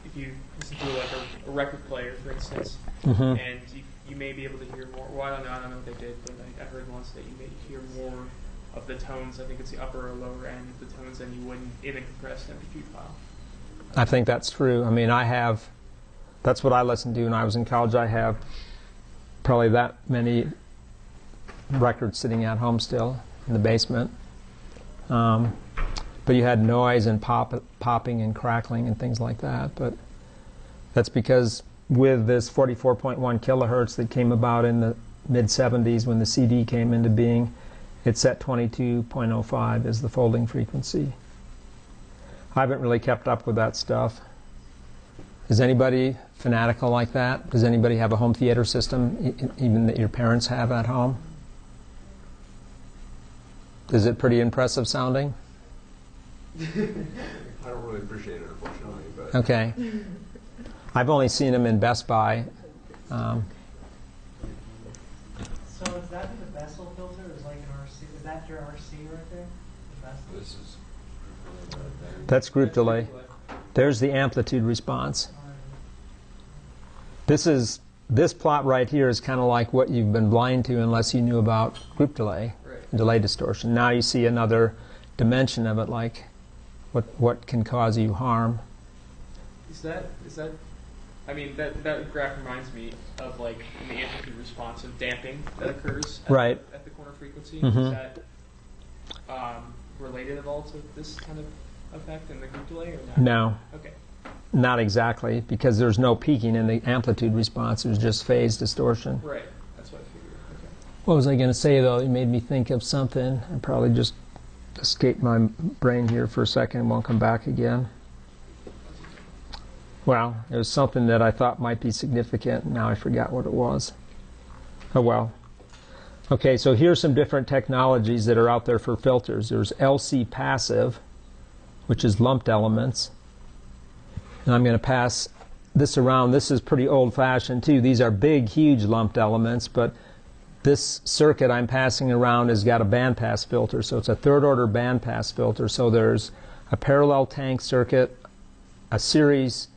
if you listen to like a record player, for instance, and you may be able to hear more. Well, I don't know what they did, but I heard once that you may hear more of the tones. I think it's the upper or lower end of the tones than you would in a compressed MP3 file. I think that's true. I mean, that's what I listened to when I was in college. I have probably that many records sitting at home still in the basement. But you had noise and popping and crackling and things like that. But that's because with this 44.1 kilohertz that came about in the mid-70s when the CD came into being, it's set 22.05 as the folding frequency. I haven't really kept up with that stuff. Is anybody fanatical like that? Does anybody have a home theater system, even that your parents have at home? Is it pretty impressive sounding? I don't really appreciate it, unfortunately. But Okay. I've only seen them in Best Buy. So is that the Bessel filter? Is like an RC? Is that your RC right there? The Bessel? this is That's group delay. There's the amplitude response. This plot right here is kind of like what you've been blind to unless you knew about group delay, delay distortion. Now you see another dimension of it, like what can cause you harm. Is that I mean, that graph reminds me of like in the amplitude response of damping that occurs at the corner frequency. Is that related at all to this kind of effect in the group delay or not? No. Okay. Not exactly, because there's no peaking in the amplitude response. There's just phase distortion. Right. That's what I figured. Okay. What was I going to say, though? It made me think of something. I probably just escaped my brain here for a second and won't come back again. Well, it was something that I thought might be significant, and now I forgot what it was. Oh well. Okay, so here's some different technologies that are out there for filters. There's LC passive, which is lumped elements. And I'm going to pass this around. This is pretty old-fashioned, too. These are big, huge lumped elements, but this circuit I'm passing around has got a bandpass filter, so it's a third-order bandpass filter. So there's a parallel tank circuit, a series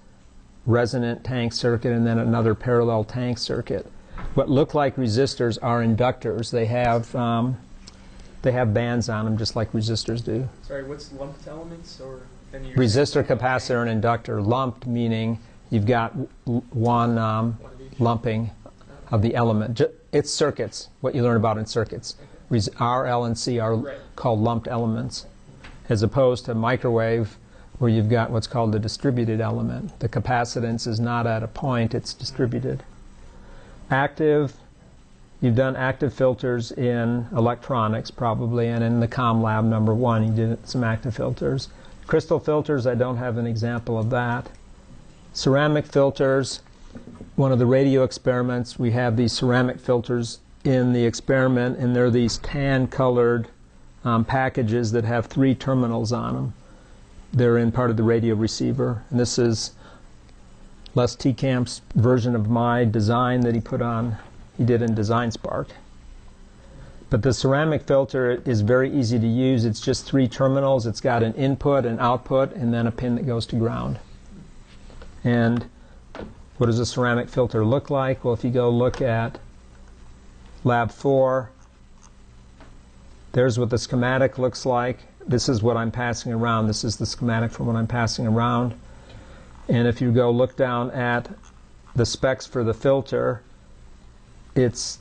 resonant tank circuit, and then another parallel tank circuit. What look like resistors are inductors. They have bands on them, just like resistors do. Sorry, what's lumped elements or? Resistor, capacitor, and inductor. Lumped meaning you've got one lumping of the element. It's circuits, what you learn about in circuits. R, L, and C are called lumped elements, as opposed to microwave, where you've got what's called the distributed element. The capacitance is not at a point, it's distributed. you've done active filters in electronics probably, and in the COM lab number 1 you did some active filters. Crystal filters, I don't have an example of that. Ceramic filters, one of the radio experiments, we have these ceramic filters in the experiment, and they're these tan-colored packages that have 3 terminals on them. They're in part of the radio receiver. And this is Les Tekamp's version of my design that he did in Design Spark. But the ceramic filter is very easy to use. It's just 3 terminals. It's got an input, an output, and then a pin that goes to ground. And what does a ceramic filter look like? Well, if you go look at Lab 4, there's what the schematic looks like. This is what I'm passing around. This is the schematic for what I'm passing around. And if you go look down at the specs for the filter, it's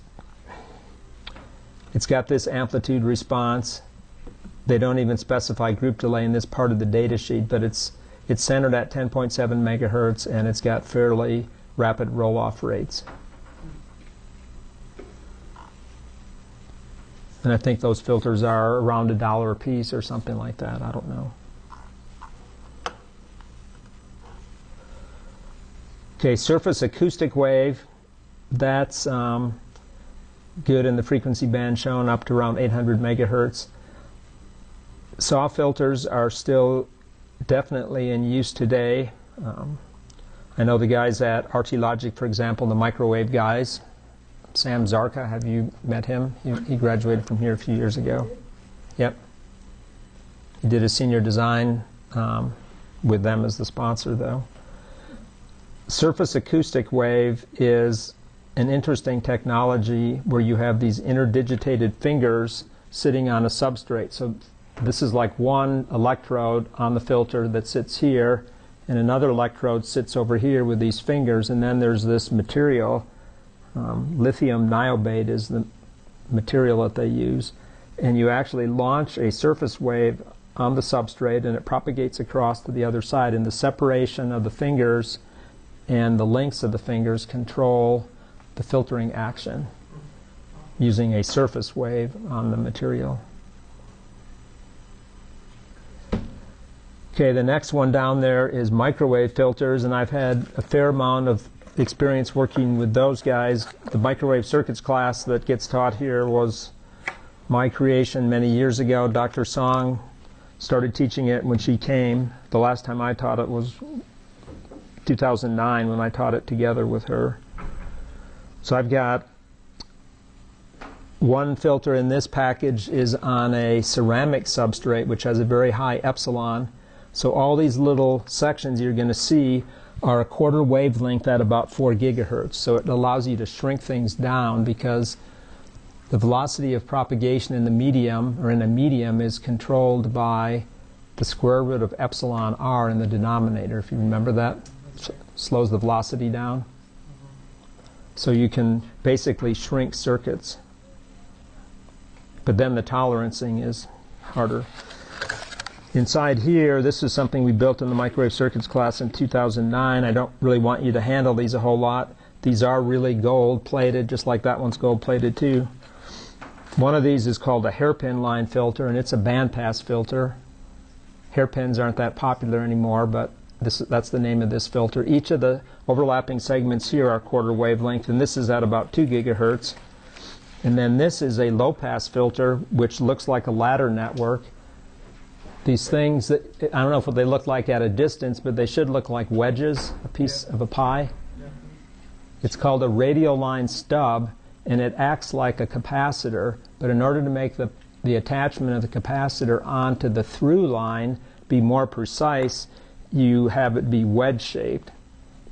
got this amplitude response. They don't even specify group delay in this part of the data sheet, but it's centered at 10.7 megahertz, and it's got fairly rapid roll-off rates. And I think those filters are around $1 a piece or something like that. I don't know. Okay, surface acoustic wave. That's good in the frequency band shown up to around 800 megahertz. SAW filters are still definitely in use today. I know the guys at RT Logic, for example, the microwave guys. Sam Zarka, have you met him? He graduated from here a few years ago. Yep. He did his senior design with them as the sponsor, though. Surface acoustic wave is an interesting technology where you have these interdigitated fingers sitting on a substrate. So this is like one electrode on the filter that sits here, and another electrode sits over here with these fingers, and then there's this material. Lithium niobate is the material that they use, and you actually launch a surface wave on the substrate, and it propagates across to the other side, and the separation of the fingers and the lengths of the fingers control the filtering action using a surface wave on the material. Okay, the next one down there is microwave filters, and I've had a fair amount of experience working with those guys. The microwave circuits class that gets taught here was my creation many years ago. Dr. Song started teaching it when she came. The last time I taught it was 2009 when I taught it together with her. So I've got one filter in this package is on a ceramic substrate which has a very high epsilon. So all these little sections you're going to see are a quarter wavelength at about 4 gigahertz. So it allows you to shrink things down because the velocity of propagation in the medium, or in a medium, is controlled by the square root of epsilon r in the denominator. If you remember that, slows the velocity down. So you can basically shrink circuits. But then the tolerancing is harder. Inside here, this is something we built in the microwave circuits class in 2009. I don't really want you to handle these a whole lot. These are really gold plated, just like that one's gold plated too. One of these is called a hairpin line filter, and it's a bandpass filter. Hairpins aren't that popular anymore, but that's the name of this filter. Each of the overlapping segments here are quarter wavelength, and this is at about 2 gigahertz. And then this is a low-pass filter, which looks like a ladder network. These things, I don't know what they look like at a distance, but they should look like wedges, a piece of a pie. It's called a radial line stub, and it acts like a capacitor, but in order to make the attachment of the capacitor onto the through line be more precise, you have it be wedge-shaped.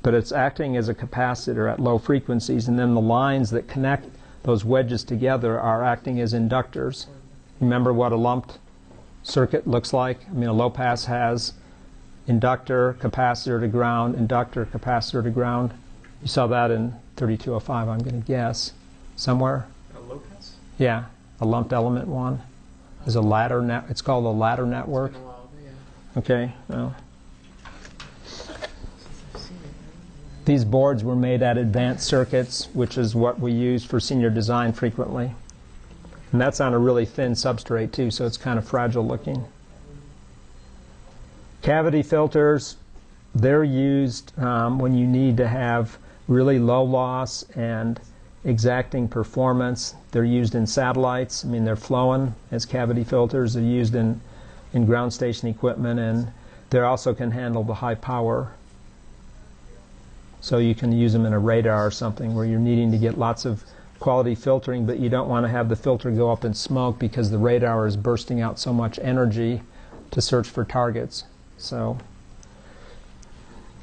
But it's acting as a capacitor at low frequencies, and then the lines that connect those wedges together are acting as inductors. Remember what a lumped circuit looks like? I mean, a low pass has inductor, capacitor to ground, inductor, capacitor to ground. You saw that in 3205, I'm going to guess. Somewhere? A low pass? Yeah, a lumped element one. There's a ladder net. It's called a ladder network. It's been a while, yeah. Okay, well. These boards were made at Advanced Circuits, which is what we use for senior design frequently. And that's on a really thin substrate too, so it's kind of fragile looking. Cavity filters, they're used when you need to have really low loss and exacting performance. They're used in satellites. I mean, they're flown as cavity filters. They're used in ground station equipment, and they also can handle the high power. So you can use them in a radar or something where you're needing to get lots of quality filtering, but you don't want to have the filter go up in smoke because the radar is bursting out so much energy to search for targets. So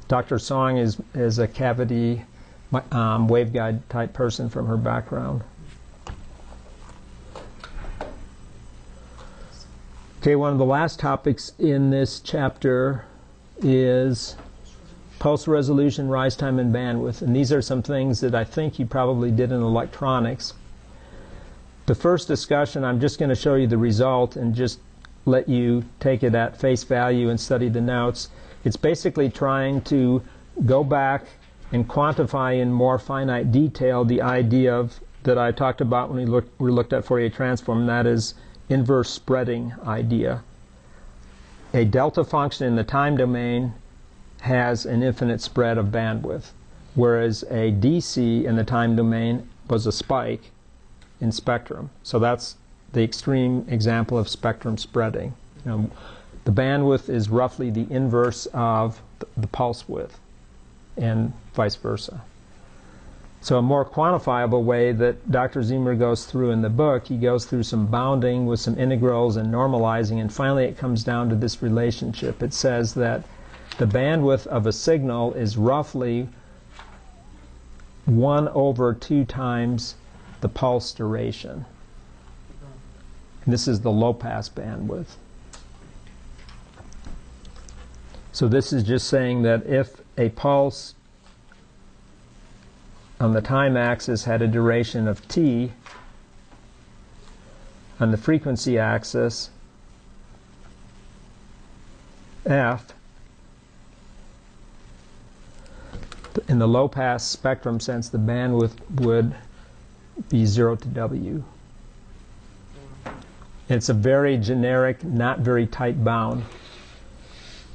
Dr. Song is a cavity waveguide type person from her background. Okay, one of the last topics in this chapter is pulse resolution, rise time, and bandwidth. And these are some things that I think you probably did in electronics. The first discussion, I'm just going to show you the result and just let you take it at face value and study the notes. It's basically trying to go back and quantify in more finite detail the idea of that I talked about when we looked at Fourier transform, and that is inverse spreading idea. A delta function in the time domain has an infinite spread of bandwidth, whereas a DC in the time domain was a spike in spectrum. So that's the extreme example of spectrum spreading. You know, the bandwidth is roughly the inverse of the pulse width, and vice versa. So a more quantifiable way that Dr. Ziemer goes through in the book, he goes through some bounding with some integrals and normalizing, and finally it comes down to this relationship. It says that the bandwidth of a signal is roughly 1/2 times the pulse duration. And this is the low-pass bandwidth. So this is just saying that if a pulse on the time axis had a duration of t, on the frequency axis, f, in the low-pass spectrum sense, the bandwidth would be 0 to w. It's a very generic, not very tight bound.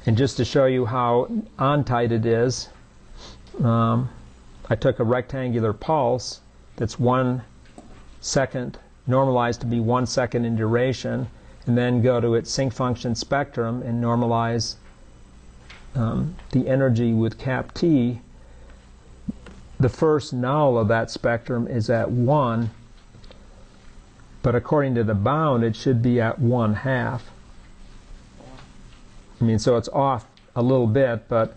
And just to show you how on-tight it is, I took a rectangular pulse that's 1 second, normalized to be 1 second in duration, and then go to its sync function spectrum and normalize the energy with cap t. The first null of that spectrum is at 1, but according to the bound, it should be at 1/2. I mean, so it's off a little bit, but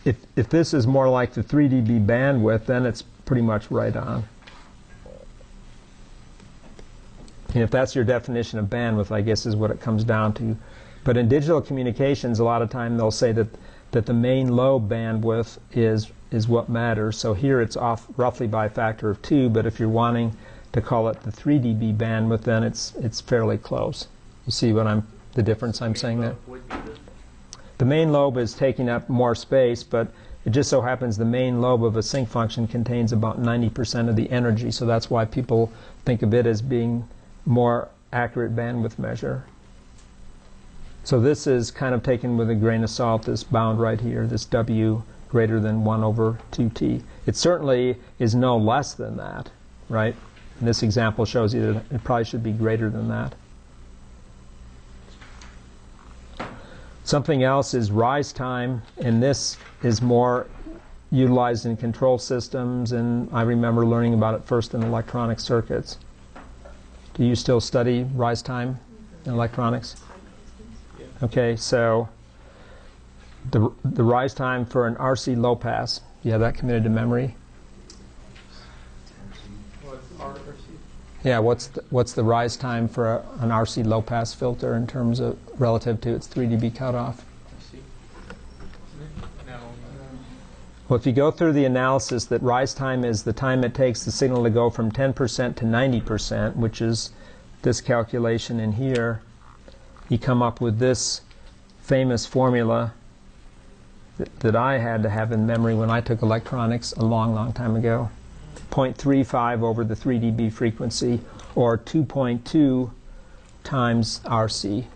if this is more like the 3 dB bandwidth, then it's pretty much right on. And if that's your definition of bandwidth, I guess is what it comes down to. But in digital communications, a lot of time they'll say that the main lobe bandwidth is what matters. So here it's off roughly by a factor of 2, but if you're wanting to call it the 3 dB bandwidth, then it's fairly close. You see the difference I'm saying there? The main lobe is taking up more space, but it just so happens the main lobe of a sync function contains about 90% of the energy, so that's why people think of it as being more accurate bandwidth measure. So this is kind of taken with a grain of salt, this bound right here, this W greater than 1/2t. It certainly is no less than that, right? And this example shows you that it probably should be greater than that. Something else is rise time, and this is more utilized in control systems, and I remember learning about it first in electronic circuits. Do you still study rise time in electronics? Okay, so the rise time for an RC low pass, you have that committed to memory? Yeah, what's the rise time for an RC low pass filter in terms of relative to its 3 dB cutoff? Well, if you go through the analysis, that rise time is the time it takes the signal to go from 10% to 90%, which is this calculation in here, you come up with this famous formula that I had to have in memory when I took electronics a long, long time ago. 0.35 over the 3 dB frequency, or 2.2 times RC.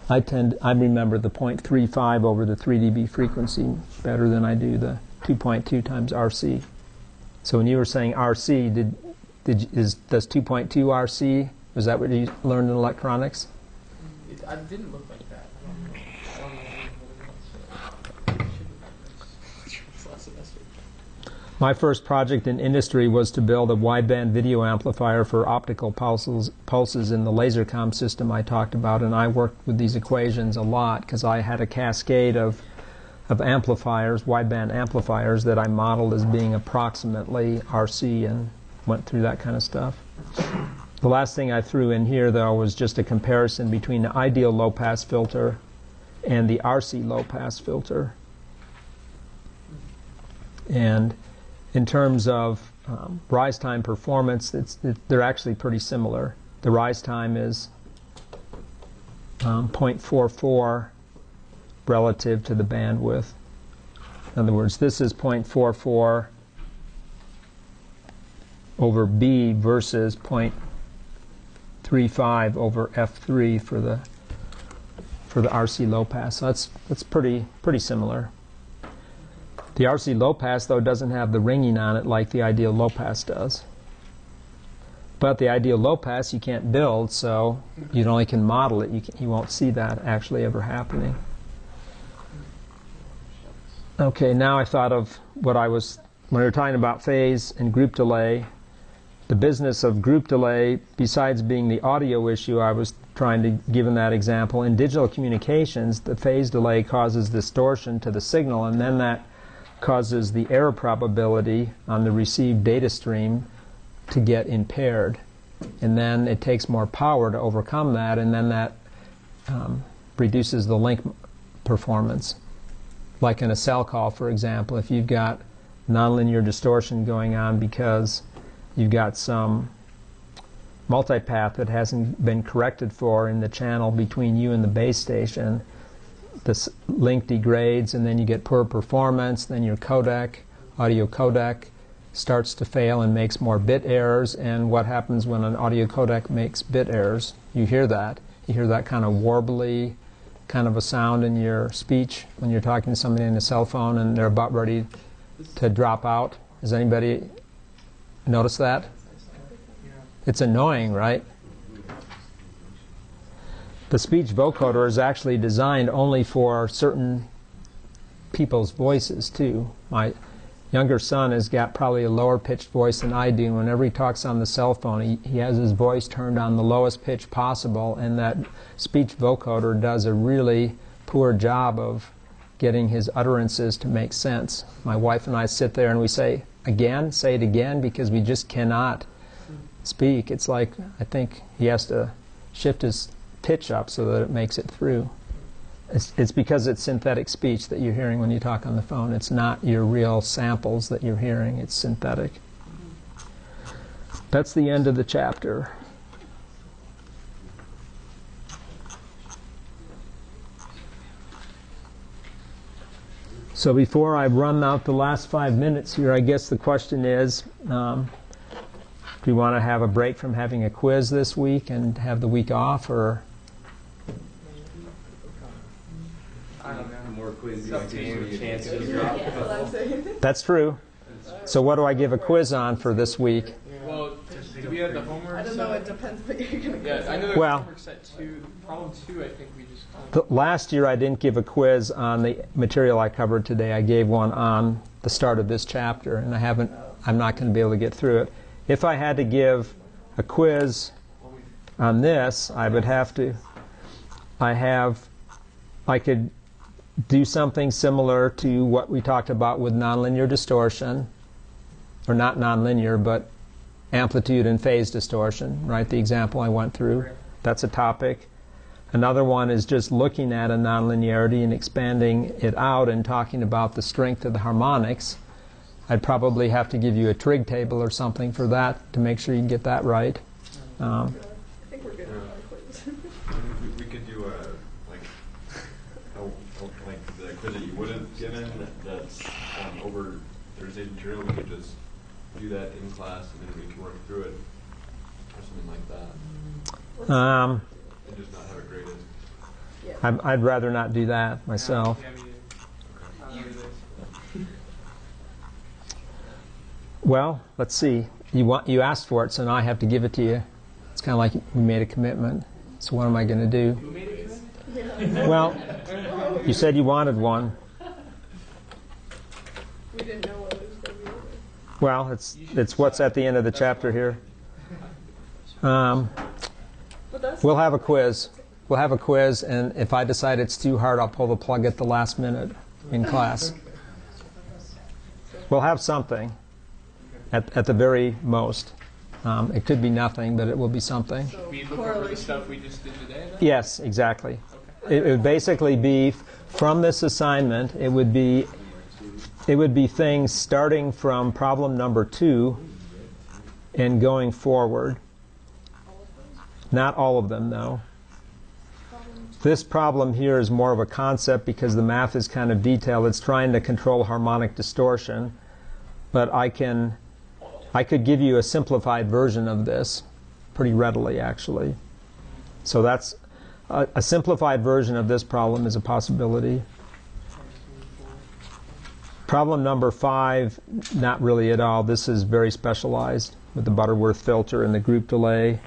I remember the 0.35 over the 3 dB frequency better than I do the 2.2 times RC. So when you were saying RC, does 2.2 RC, was that what you learned in electronics? I didn't look like that. I don't know what it was. So, should have last semester. My first project in industry was to build a wideband video amplifier for optical pulses in the lasercom system I talked about, and I worked with these equations a lot because I had a cascade of amplifiers, wideband amplifiers, that I modeled as being approximately RC and went through that kind of stuff. The last thing I threw in here, though, was just a comparison between the ideal low-pass filter and the RC low-pass filter. And in terms of rise time performance, they're actually pretty similar. The rise time is 0.44 relative to the bandwidth. In other words, this is 0.44 over B versus 0.35 over F3 for the RC low pass. So that's pretty similar. The RC low pass, though, doesn't have the ringing on it like the ideal low pass does. But the ideal low pass you can't build, so you only can model it. You won't see that actually ever happening. Okay, now I thought of when we were talking about phase and group delay. The business of group delay, besides being the audio issue I was trying to give in that example, in digital communications, the phase delay causes distortion to the signal, and then that causes the error probability on the received data stream to get impaired. And then it takes more power to overcome that, and then that reduces the link performance. Like in a cell call, for example, if you've got nonlinear distortion going on because you've got some multipath that hasn't been corrected for in the channel between you and the base station, this link degrades, and then you get poor performance. Then your audio codec, starts to fail and makes more bit errors. And what happens when an audio codec makes bit errors? You hear that. You hear that kind of warbly kind of a sound in your speech when you're talking to somebody on a cell phone and they're about ready to drop out. Has anybody noticed that? It's annoying, right? The speech vocoder is actually designed only for certain people's voices, too. My younger son has got probably a lower pitched voice than I do. Whenever he talks on the cell phone, he has his voice turned on the lowest pitch possible, and that speech vocoder does a really poor job of getting his utterances to make sense. My wife and I sit there and we say it again, because we just cannot speak. It's like, I think he has to shift his pitch up so that it makes it through. It's because it's synthetic speech that you're hearing when you talk on the phone. It's not your real samples that you're hearing. It's synthetic. That's the end of the chapter. So before I run out the last 5 minutes here, I guess the question is, do we want to have a break from having a quiz this week and have the week off, or? I don't know. More quiz It's up to you. That's true. So what do I give a quiz on for this week? Well, do we have the homework? I don't know, it depends what you're going to Yeah, I know the Well- homework set 2. Problem 2, I think we just Last year I didn't give a quiz on the material I covered today. I gave one on the start of this chapter, and I'm not going to be able to get through it. If I had to give a quiz on this, I would have to, I could do something similar to what we talked about with nonlinear distortion, or not nonlinear, but amplitude and phase distortion, right? The example I went through. That's a topic. Another one is just looking at a nonlinearity and expanding it out and talking about the strength of the harmonics. I'd probably have to give you a trig table or something for that to make sure you get that right. I think we're good on our quiz. We could do a wouldn't, given that's over Thursday's material, we could just do that in class and then we can work through it or something like that. And just not have it graded. I'd rather not do that myself. Yeah, I mean, Well, let's see. You asked for it, so now I have to give it to you. It's kind of like we made a commitment. So what am I going to do? who made it? Well, you said you wanted one. We didn't know what it was going to be. Well, it's what's at the end of the chapter here. But that's We'll have a quiz. We'll have a quiz, and if I decide it's too hard, I'll pull the plug at the last minute in class. We'll have something at the very most. It could be nothing, but it will be something. so We look over the correlation. stuff we just did today, then? Yes, exactly. It would basically be from this assignment. It would be things starting from problem number 2 and going forward. Not all of them, though. This problem here is more of a concept because the math is kind of detailed. It's trying to control harmonic distortion, but I could give you a simplified version of this pretty readily, actually. So that's a simplified version of this problem is a possibility. Problem number 5, not really at all. This is very specialized with the Butterworth filter and the group delay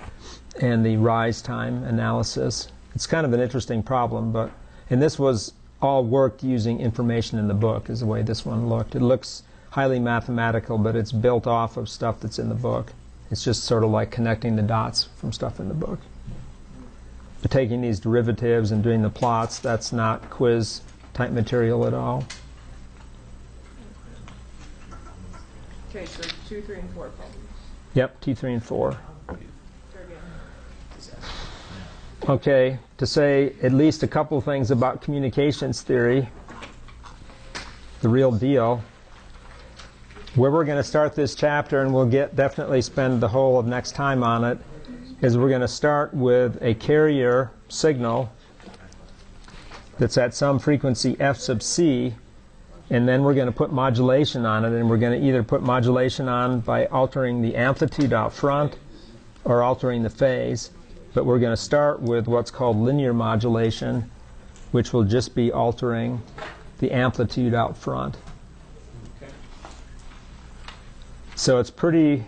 and the rise time analysis. It's kind of an interesting problem, and this was all worked using information in the book is the way this one looked. It looks highly mathematical, but it's built off of stuff that's in the book. It's just sort of like connecting the dots from stuff in the book. But taking these derivatives and doing the plots, that's not quiz type material at all. Okay, so 2, 3, and 4 problems. Yep, 2, 3, and 4. Start again. Okay, to say at least a couple things about communications theory, the real deal. Where we're going to start this chapter, and we'll definitely spend the whole of next time on it, is we're going to start with a carrier signal that's at some frequency f sub c, and then we're going to put modulation on it, and we're going to either put modulation on by altering the amplitude out front or altering the phase. But we're going to start with what's called linear modulation, which will just be altering the amplitude out front. Okay. So it's pretty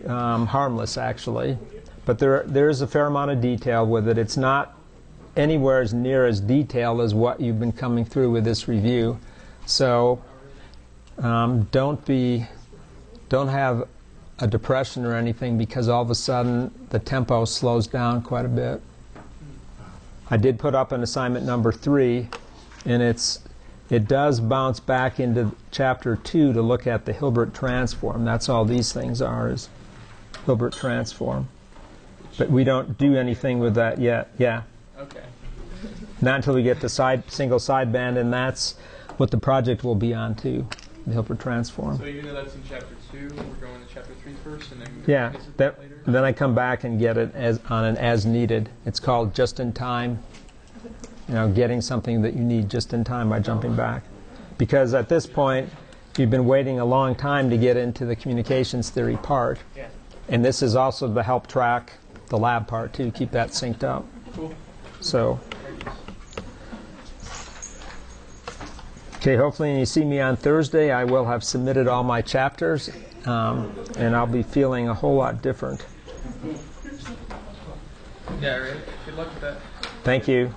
harmless, actually. But there's a fair amount of detail with it. It's not anywhere as near as detailed as what you've been coming through with this review. So don't have a depression or anything because all of a sudden the tempo slows down quite a bit. I did put up an assignment number 3, and it does bounce back into chapter 2 to look at the Hilbert transform. That's all these things are, is Hilbert transform. But we don't do anything with that yet. Yeah. Okay. Not until we get to single sideband, and that's what the project will be on too, the Hilbert transform. So even though that's in chapter 2, we're going to chapter 3 first, and then Yeah, visit that later? then I come back and get it on an as needed. It's called just in time. Getting something that you need just in time by jumping back. Because at this point, you've been waiting a long time to get into the communications theory part. Yeah. And this is also to help track the lab part too, keep that synced up. Cool. So, okay, hopefully when you see me on Thursday, I will have submitted all my chapters, and I'll be feeling a whole lot different. Yeah, right. Good luck with that. Thank you.